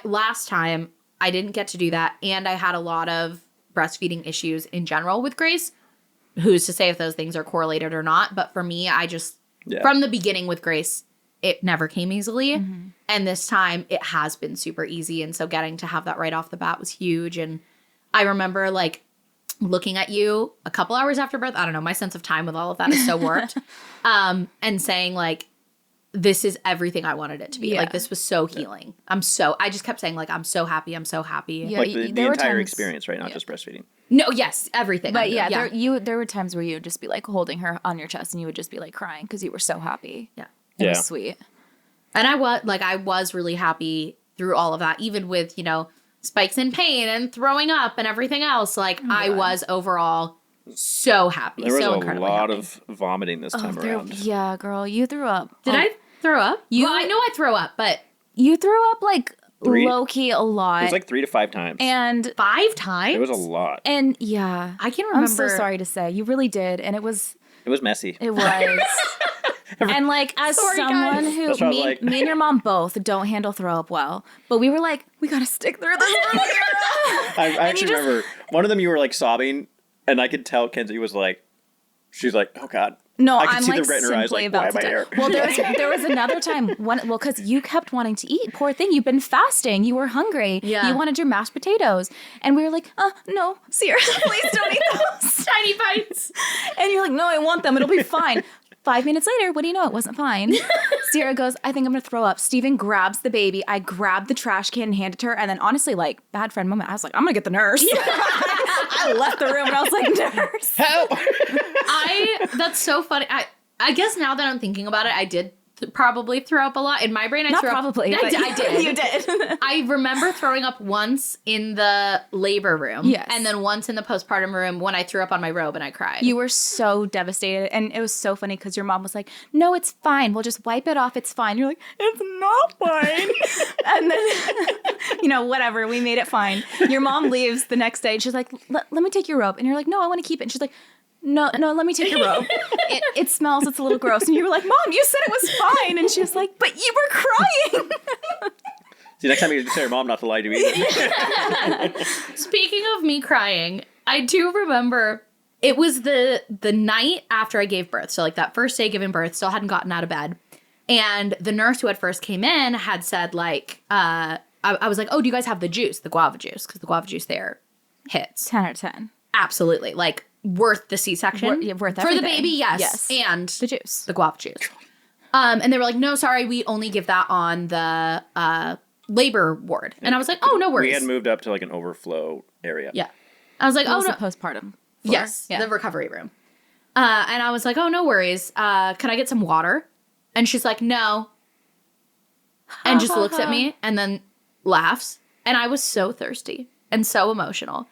last time I didn't get to do that. And I had a lot of breastfeeding issues in general with Grace. Who's to say if those things are correlated or not? But for me, I just, from the beginning with Grace, it never came easily. Mm-hmm. And this time it has been super easy. And so getting to have that right off the bat was huge. And I remember like looking at you a couple hours after birth. I don't know. My sense of time with all of that is so warped. And saying like, this is everything I wanted it to be. Yeah. Like, this was so healing. I just kept saying like, I'm so happy. I'm so happy. Yeah, like the entire experience, right? Not just breastfeeding. No, yes, everything. But there were times where you would just be like holding her on your chest and you would just be like crying because you were so happy. Yeah. It was sweet. And I was really happy through all of that, even with, spikes in pain and throwing up and everything else. Like, I was overall so happy. There was so a incredibly lot happy. of vomiting this time around. Yeah, girl, you threw up. Did I throw up? Well, I know I throw up, but you threw up like low-key a lot. It was like 3 to 5 times. And 5 times? It was a lot. And yeah. I can remember. I'm so sorry to say. You really did. And it was messy. It was. And like as someone who me and your mom both don't handle throw up well, but we were like, we gotta stick through this. I actually remember one of them you were like sobbing and I could tell Kenzie was like, she's like, oh God. No, I could I'm see like the red in her eyes, like, about why am I here? Well, there was another time, because you kept wanting to eat. Poor thing, you've been fasting. You were hungry. Yeah. You wanted your mashed potatoes. And we were like, no, Sierra, please don't eat those. Tiny bites. And you're like, no, I want them. It'll be fine. 5 minutes later, what do you know? It wasn't fine. Sierra goes, I think I'm going to throw up. Steven grabs the baby. I grabbed the trash can and handed her. And then honestly, like, bad friend moment, I was like, I'm going to get the nurse. Yeah. I left the room and I was like, nurse. Help. That's so funny. I guess now that I'm thinking about it, I did probably throw up a lot. In my brain, I Not threw probably, up. but I did. You did. I remember throwing up once in the labor room. Yes. And then once in the postpartum room when I threw up on my robe and I cried. You were so devastated. And it was so funny because your mom was like, no, it's fine. We'll just wipe it off. It's fine. You're like, it's not fine. And then, whatever. We made it fine. Your mom leaves the next day and she's like, let me take your robe. And you're like, no, I want to keep it. And she's like, no, let me take your robe. It smells. It's a little gross. And you were like, Mom, you said it was fine. And she was like, but you were crying. See, next time you tell your mom not to lie to you either. Speaking of me crying, I do remember it was the night after I gave birth. So like that first day giving birth, still hadn't gotten out of bed. And the nurse who had first came in had said like, I was like, oh, do you guys have the juice, the guava juice? Because the guava juice there hits. 10 out of 10. Absolutely. Like worth the C-section. Worth For everything. the baby, yes. And the juice. the guava juice. And they were like, no, sorry, we only give that on the labor ward. And I was like, oh, no worries. We had moved up to like an overflow area. Yeah. I was like, What oh, was no. the postpartum floor? Yes, Yeah. the recovery room. And I was like, oh, no worries. Can I get some water? And she's like, no. And just looks at me and then laughs. And I was so thirsty and so emotional.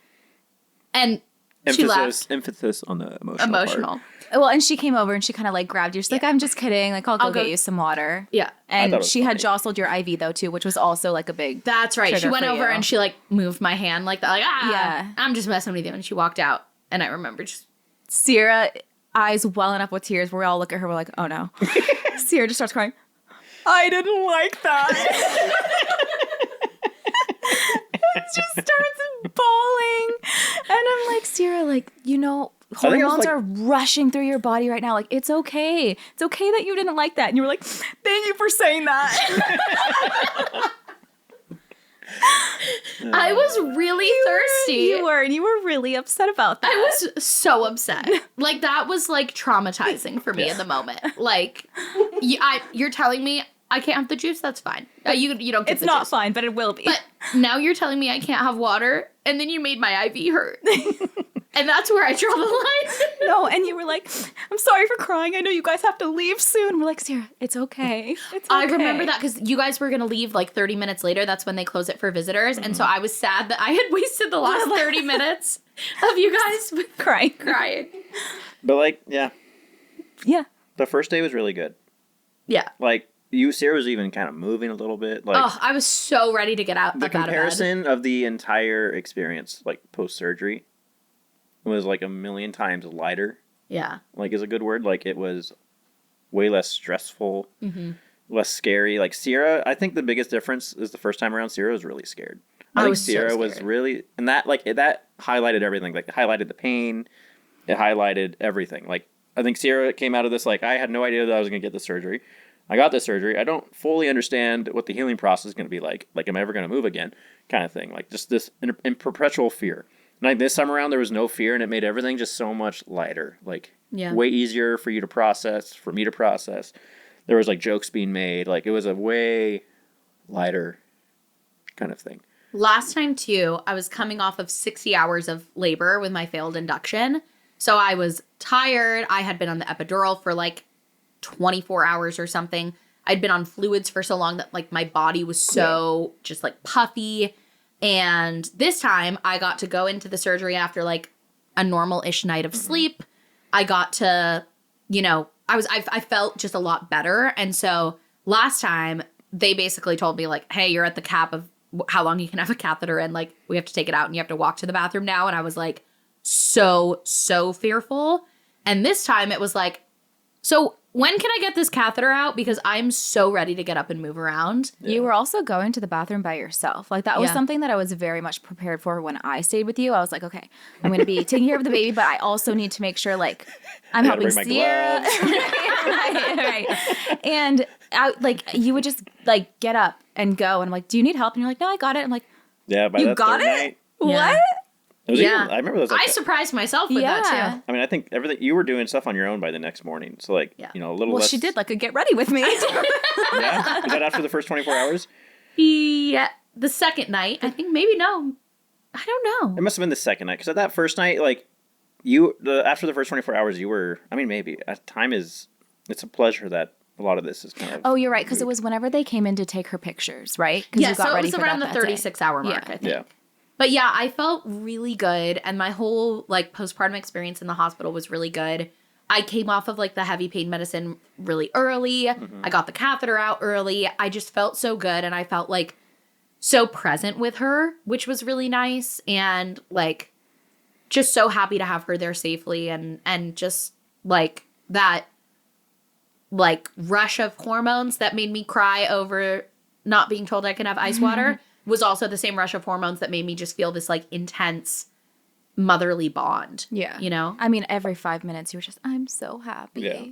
And she laughed. Emphasis on the emotional part. Well, and she came over and she kind of like grabbed you. She's like, I'm just kidding. Like, I'll go get you some water. Yeah. And she had jostled your IV though too, which was also like a big That's right. She trigger went for over you. and she like moved my hand like that. Like, Yeah. I'm just messing with you. And she walked out. And I remember just Sierra, eyes welling up with tears. We all look at her. We're like, oh no. Sierra just starts crying. I didn't like that. She starts bawling. And I'm like, Sierra, like, hormones are rushing through your body right now. Like, it's okay. It's okay that you didn't like that. And you were like, thank you for saying that. I was really thirsty. You were, and you were really upset about that. I was so upset. Like, that was, like, traumatizing for me in the moment. Like, you're telling me I can't have the juice? That's fine. You don't get the juice. It's not fine, but it will be. But now you're telling me I can't have water, and then you made my IV hurt. And that's where I draw the line. No, and you were like, I'm sorry for crying. I know you guys have to leave soon. We're like, Sierra, it's okay. It's okay. I remember that because you guys were going to leave like 30 minutes later. That's when they close it for visitors. Mm-hmm. And so I was sad that I had wasted the last 30 minutes of you guys with crying. But like, yeah. Yeah. The first day was really good. Yeah. Like, Sierra was even kind of moving a little bit. Like, oh, I was so ready to get out. The comparison of the entire experience, like post-surgery, was like a million times lighter. Yeah. Like, is a good word. Like, it was way less stressful, less scary. Like, Sierra, I think the biggest difference is the first time around, Sierra was really scared. I think Sierra was really, and that, like, that highlighted everything. Like, it highlighted the pain. It highlighted everything. Like, I think Sierra came out of this like, I had no idea that I was going to get the surgery. I got the surgery. I don't fully understand what the healing process is going to be like. Like, am I ever going to move again? Kind of thing. Like, just this in perpetual fear. And like this time around, there was no fear, and it made everything just so much lighter. Like, way easier for you to process, for me to process. There was like jokes being made. Like, it was a way lighter kind of thing. Last time, too, I was coming off of 60 hours of labor with my failed induction. So I was tired. I had been on the epidural for like 24 hours or something. I'd been on fluids for so long that like my body was so just like puffy. And this time I got to go into the surgery after like a normal-ish night of sleep. I got to, I felt just a lot better. And so last time they basically told me like, hey, you're at the cap of how long you can have a catheter in. Like, we have to take it out and you have to walk to the bathroom now. And I was like, so fearful. And this time it was like, so when can I get this catheter out? Because I'm so ready to get up and move around. Yeah. You were also going to the bathroom by yourself. Like, that was something that I was very much prepared for when I stayed with you. I was like, okay, I'm going to be taking care of the baby, but I also need to make sure, like, I'm helping Sierra. right. And you would just, like, get up and go. And I'm like, do you need help? And you're like, no, I got it. I'm like, yeah, by you that got third it? night. What? I remember those. Like, I surprised myself with that too. I mean, I think everything you were doing stuff on your own by the next morning. So like, a little less. Well, she did like a get ready with me. Yeah, was that after the first 24 hours? Yeah, the second night. I think maybe no. I don't know. It must have been the second night because at that first night, like after the first 24 hours, you were. I mean, maybe time is. It's a pleasure that a lot of this is kind of. Oh, you're right, because it was whenever they came in to take her pictures, right? Yeah, so it was around the 36-hour mark, I think. Yeah. But yeah, I felt really good, and my whole like postpartum experience in the hospital was really good. I came off of like the heavy pain medicine really early. Mm-hmm. I got the catheter out early. I just felt so good, and I felt like so present with her, which was really nice, and like just so happy to have her there safely, and just like that like rush of hormones that made me cry over not being told I could have ice water was also the same rush of hormones that made me just feel this like intense motherly bond. Yeah. You know? I mean, every 5 minutes you were just, I'm so happy. Yeah.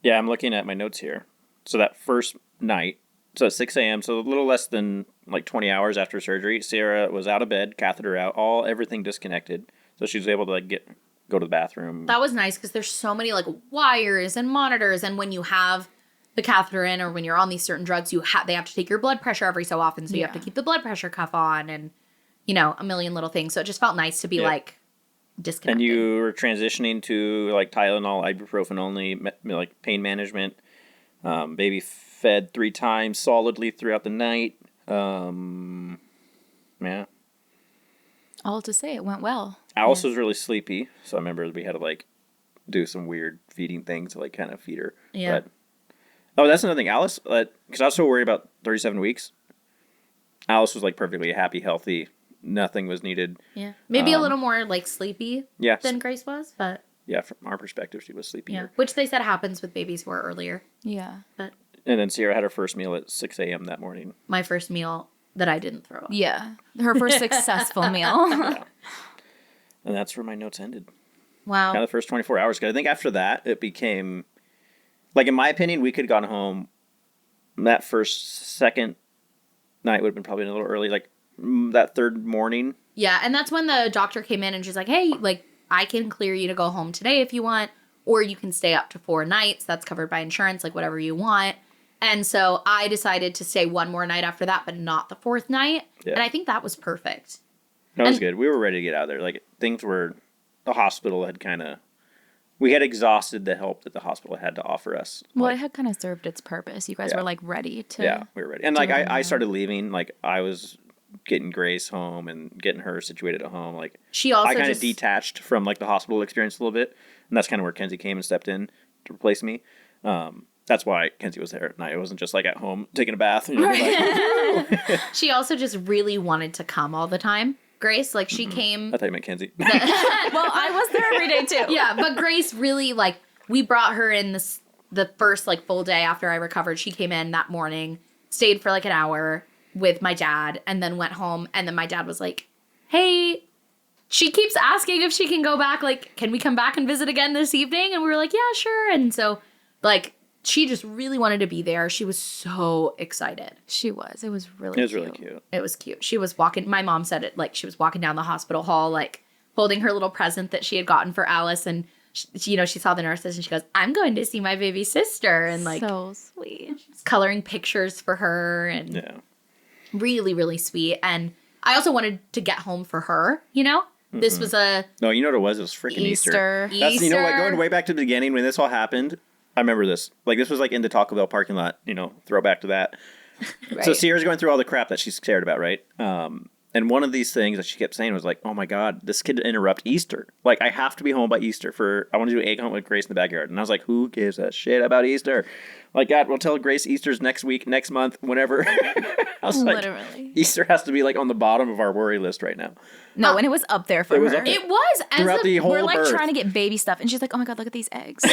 Yeah, I'm looking at my notes here. So that first night, so at 6 a.m., so a little less than like 20 hours after surgery, Sierra was out of bed, catheter out, everything disconnected. So she was able to like go to the bathroom. That was nice because there's so many like wires and monitors, and when you have the catheter in or when you're on these certain drugs, they have to take your blood pressure every so often, so you have to keep the blood pressure cuff on, and you know, a million little things. So it just felt nice to be like disconnected. And you were transitioning to like Tylenol, ibuprofen only, like pain management. Baby fed 3 times solidly throughout the night. Yeah. All to say, it went well. Alice was really sleepy, so I remember we had to like do some weird feeding things to like kind of feed her. Yeah. But, that's another thing. Alice, because I was so worried about 37 weeks. Alice was like perfectly happy, healthy. Nothing was needed. Yeah. Maybe a little more like sleepy than Grace was, but yeah, from our perspective, she was sleepy. Yeah. Which they said happens with babies who are earlier. Yeah. But and then Sierra had her first meal at 6 a.m. that morning. My first meal that I didn't throw up. Yeah. Her first successful meal. Yeah. And that's where my notes ended. Wow. Kind of the first 24 hours. Because I think after that, it became, like, in my opinion, we could have gone home. That second night would have been probably a little early. Like, that third morning. Yeah, and that's when the doctor came in and she's like, hey, like, I can clear you to go home today if you want, or you can stay up to 4 nights. That's covered by insurance, like, whatever you want. And so I decided to stay one more night after that, but not the 4th night. Yeah. And I think that was perfect. That was good. We were ready to get out of there. Like, the hospital had we had exhausted the help that the hospital had to offer us. Well, it had kind of served its purpose. You guys were, like, ready to. Yeah, we were ready. And, like, I started leaving. Like, I was getting Grace home and getting her situated at home. Like, I kind of detached from, like, the hospital experience a little bit. And that's kind of where Kenzie came and stepped in to replace me. That's why Kenzie was there at night. It wasn't just like at home taking a bath. You know, like, she also just really wanted to come all the time. Grace, like she came. I thought you meant Kenzie. Well, I was there every day too. Yeah, but Grace really like we brought her in the first like full day after I recovered. She came in that morning, stayed for like an hour with my dad, and then went home. And then my dad was like, "Hey." She keeps asking if she can go back. Like, can we come back and visit again this evening? And we were like, yeah, sure. And so, like, she just really wanted to be there. She was so excited. She was. It was really cute. Really cute. It was cute. She was walking. My mom said it like she was walking down the hospital hall, like holding her little present that she had gotten for Alice. And, she saw the nurses and she goes, I'm going to see my baby sister. And like, so sweet. Coloring pictures for her. And really, really sweet. And I also wanted to get home for her, This was No, you know what it was? It was freaking Easter. That's, like going way back to the beginning when this all happened. I remember this. Like, this was like in the Taco Bell parking lot, throwback to that. Right. So Sierra's going through all the crap that she's scared about, right? And one of these things that she kept saying was like, oh my God, this could interrupt Easter. Like, I have to be home by Easter I want to do an egg hunt with Grace in the backyard. And I was like, who gives a shit about Easter? Like, God, we'll tell Grace Easter's next week, next month, whenever. I was literally. Like, Easter has to be like on the bottom of our worry list right now. No, and it was up there for her. It was. Throughout the whole We're like birth. trying to get baby stuff. And she's like, oh my God, look at these eggs.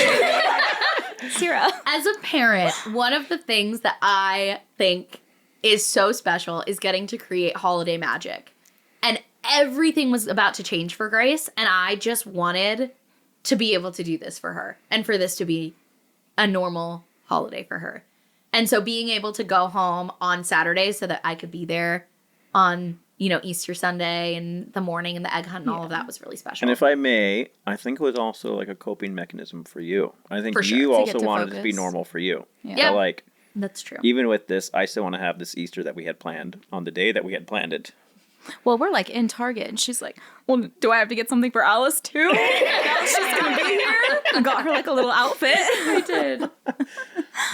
Sierra. As a parent, one of the things that I think is so special is getting to create holiday magic. And everything was about to change for Grace. And I just wanted to be able to do this for her. And for this to be a normal holiday for her. And so being able to go home on Saturday so that I could be there on, Easter Sunday and the morning and the egg hunt and all of that was really special. And if I may, I think it was also like a coping mechanism for you. I think for sure. you also wanted it to be normal for you. Yeah. So like, that's true. Even with this, I still want to have this Easter that we had planned on the day that we had planned it. Well, we're like in Target and she's like, well, do I have to get something for Alice too? Now she's going to be here. I got her like a little outfit. I did.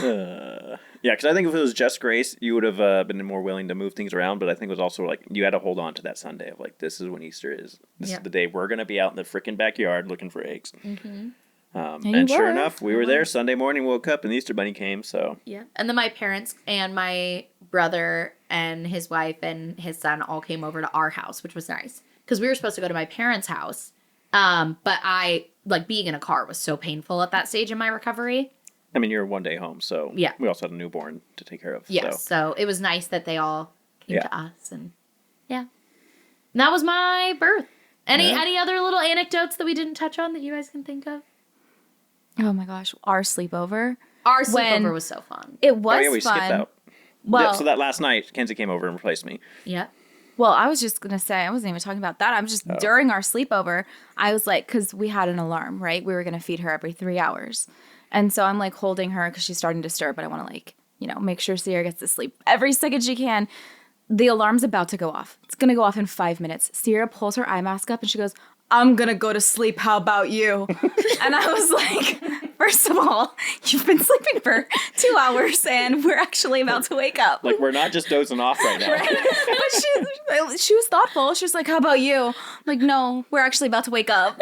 Yeah, because I think if it was just Grace, you would have been more willing to move things around. But I think it was also like you had to hold on to that Sunday of like, this is when Easter is. This is the day we're going to be out in the freaking backyard looking for eggs. Mm-hmm. And sure enough, we were there Sunday morning, woke up, and the Easter Bunny came. So yeah. And then my parents and my brother and his wife and his son all came over to our house, which was nice. Because we were supposed to go to my parents' house. But being in a car was so painful at that stage in my recovery. I mean, you're 1 day home, so yeah. We also had a newborn to take care of. Yes, so it was nice that they all came to us, and and that was my birth. Any other little anecdotes that we didn't touch on that you guys can think of? Oh my gosh, our sleepover. Our sleepover was so fun. It was we fun. skipped out. Well, so that last night, Kenzie came over and replaced me. Yeah. Well, I was just going to say, I wasn't even talking about that. I'm just, during our sleepover, I was like, because we had an alarm, right? We were going to feed her every 3 hours. And so I'm like holding her because she's starting to stir, but I want to make sure Sierra gets to sleep every second she can. The alarm's about to go off. It's going to go off in 5 minutes. Sierra pulls her eye mask up and she goes, I'm going to go to sleep. How about you? And I was like, first of all, you've been sleeping for 2 hours and we're actually about to wake up. Like, we're not just dozing off right now. But she was thoughtful. She was like, how about you? I'm like, no, we're actually about to wake up.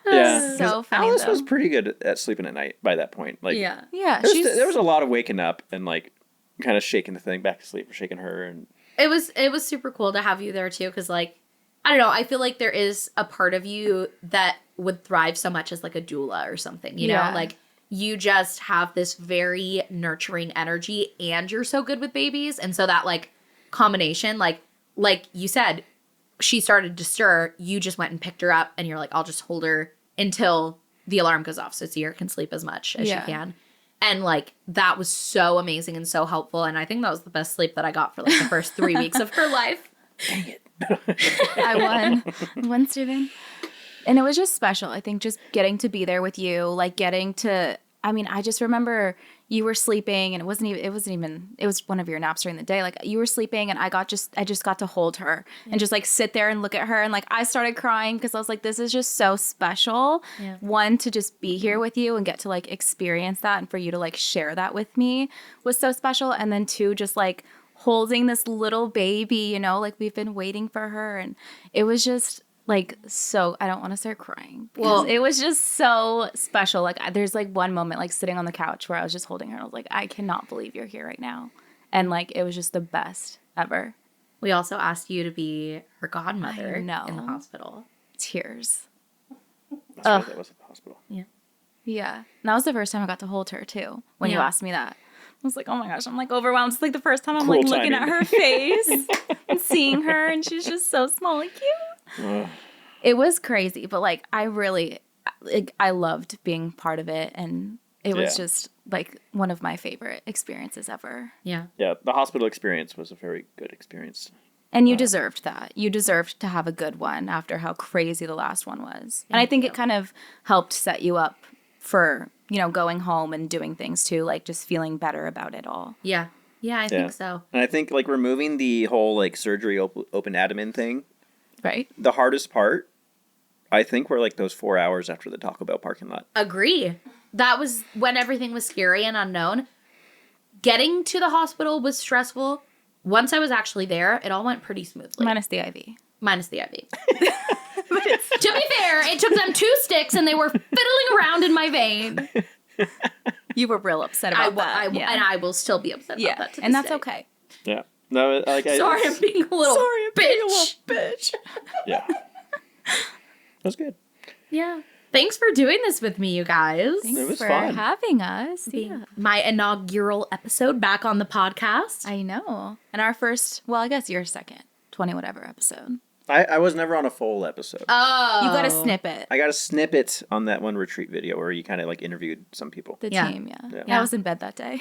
Yeah. So funny, Alice though. was pretty good at sleeping at night by that point. Like, Yeah. There was a lot of waking up and like kind of shaking the thing back to sleep or shaking her. And It was super cool to have you there too, because I don't know, I feel like there is a part of you that would thrive so much as like a doula or something, you know? Like you just have this very nurturing energy and you're so good with babies. And so that like combination, like you said, she started to stir, you just went and picked her up and you're like, I'll just hold her until the alarm goes off so Sierra can sleep as much as she can. And like that was so amazing and so helpful. And I think that was the best sleep that I got for like the first 3 weeks of her life. dang it. I won, Steven. And it was just special. I think just getting to be there with you, like I just remember you were sleeping and it was one of your naps during the day. Like you were sleeping and I just got to hold her and just like sit there and look at her. And like, I started crying because I was like, this is just so special. Yeah. One, to just be here with you and get to like experience that. And for you to like share that with me was so special. And then two, just like holding this little baby, like we've been waiting for her. And it was just like, so I don't want to start crying. Well, it was just so special. Like there's like one moment like sitting on the couch where I was just holding her and I was like, I cannot believe you're here right now. And like, it was just the best ever. We also asked you to be her godmother in the hospital. Tears. That's right, that was at the hospital. Yeah. Yeah. And that was the first time I got to hold her too, when you asked me that. I was like, oh my gosh, I'm like overwhelmed. It's like the first time I'm like looking at her face and seeing her and she's just so small and cute. It was crazy, but like I loved being part of it and it was just like one of my favorite experiences ever. Yeah. Yeah, the hospital experience was a very good experience. And you deserved that. You deserved to have a good one after how crazy the last one was. And I think it kind of helped set you up for, going home and doing things too, like just feeling better about it all. Yeah. Yeah, I think so. And I think like removing the whole like surgery open abdomen thing. Right. The hardest part, I think, were like those 4 hours after the Taco Bell parking lot. Agree. That was when everything was scary and unknown. Getting to the hospital was stressful. Once I was actually there, it all went pretty smoothly. Minus the IV. To be fair, it took them 2 sticks and they were fiddling around in my vein. You were real upset about that. And I will still be upset about that to and this that's day. okay. Yeah. No, like Sorry, I'm being a little bitch. Yeah. That was good. Yeah. Thanks for doing this with me, you guys. It was for fun. having us. Yeah. My inaugural episode back on the podcast. I know. And our first, well, I guess your second 20 whatever episode. I was never on a full episode. Oh. You got a snippet. I got a snippet on that one retreat video where you kind of like interviewed some people. The team, yeah. Yeah. I was in bed that day.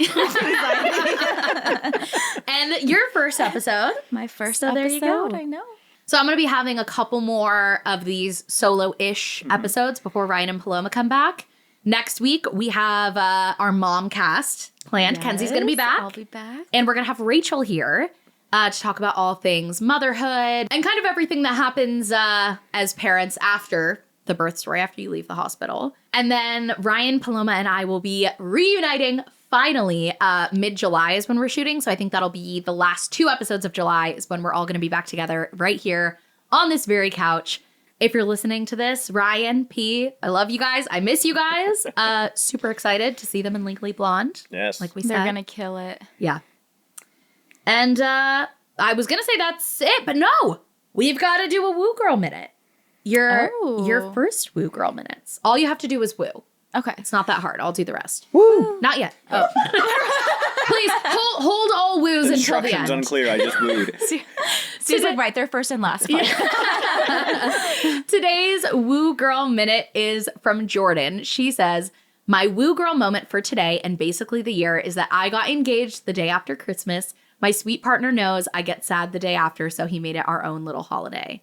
And your first episode. My first So there episode. you go. I know. So I'm going to be having a couple more of these solo-ish episodes before Riayn and Paloma come back. Next week, we have our mom cast planned. Yes, Kenzie's going to be back. I'll be back. And we're going to have Rachel here to talk about all things motherhood and kind of everything that happens as parents after the birth story after you leave the hospital. And then Riayn, Paloma, and I will be reuniting finally mid-July is when we're shooting. So I think that'll be the last 2 episodes of July is when we're all going to be back together right here on this very couch. If you're listening to this, Riayn, P, I love you guys. I miss you guys. Super excited to see them in Legally Blonde. Yes. Like we said. They're going to kill it. Yeah. And I was going to say that's it, but no. We've got to do a Woo Girl Minute. Your first Woo Girl Minutes. All you have to do is woo. Okay. It's not that hard. I'll do the rest. Woo! Not yet. Oh. Please hold all woos until the end. Instructions unclear. I just wooed. She's like right there first and last. Today's Woo Girl Minute is from Jordan. She says, my Woo Girl moment for today and basically the year is that I got engaged the day after Christmas. My sweet partner knows I get sad the day after, so he made it our own little holiday.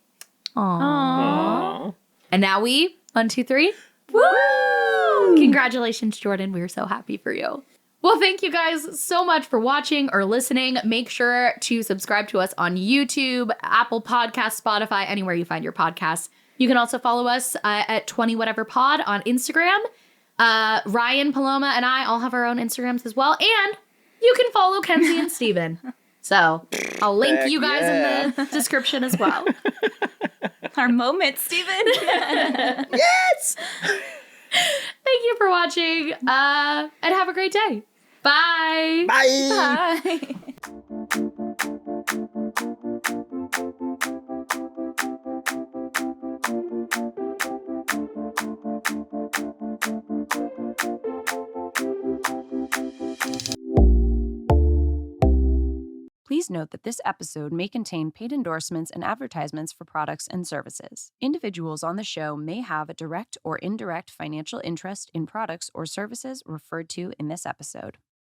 Aww. And now 1, 2, 3. Woo! Congratulations, Jordan. We're so happy for you. Well, thank you guys so much for watching or listening. Make sure to subscribe to us on YouTube, Apple Podcasts, Spotify, anywhere you find your podcasts. You can also follow us at 20whateverpod on Instagram. Riayn, Paloma, and I all have our own Instagrams as well. And you can follow Kenzie and Steven. So I'll link you guys in the description as well. Our moment, Steven. Yes! Thank you for watching, and have a great day. Bye. Bye. Bye. Please note that this episode may contain paid endorsements and advertisements for products and services. Individuals on the show may have a direct or indirect financial interest in products or services referred to in this episode.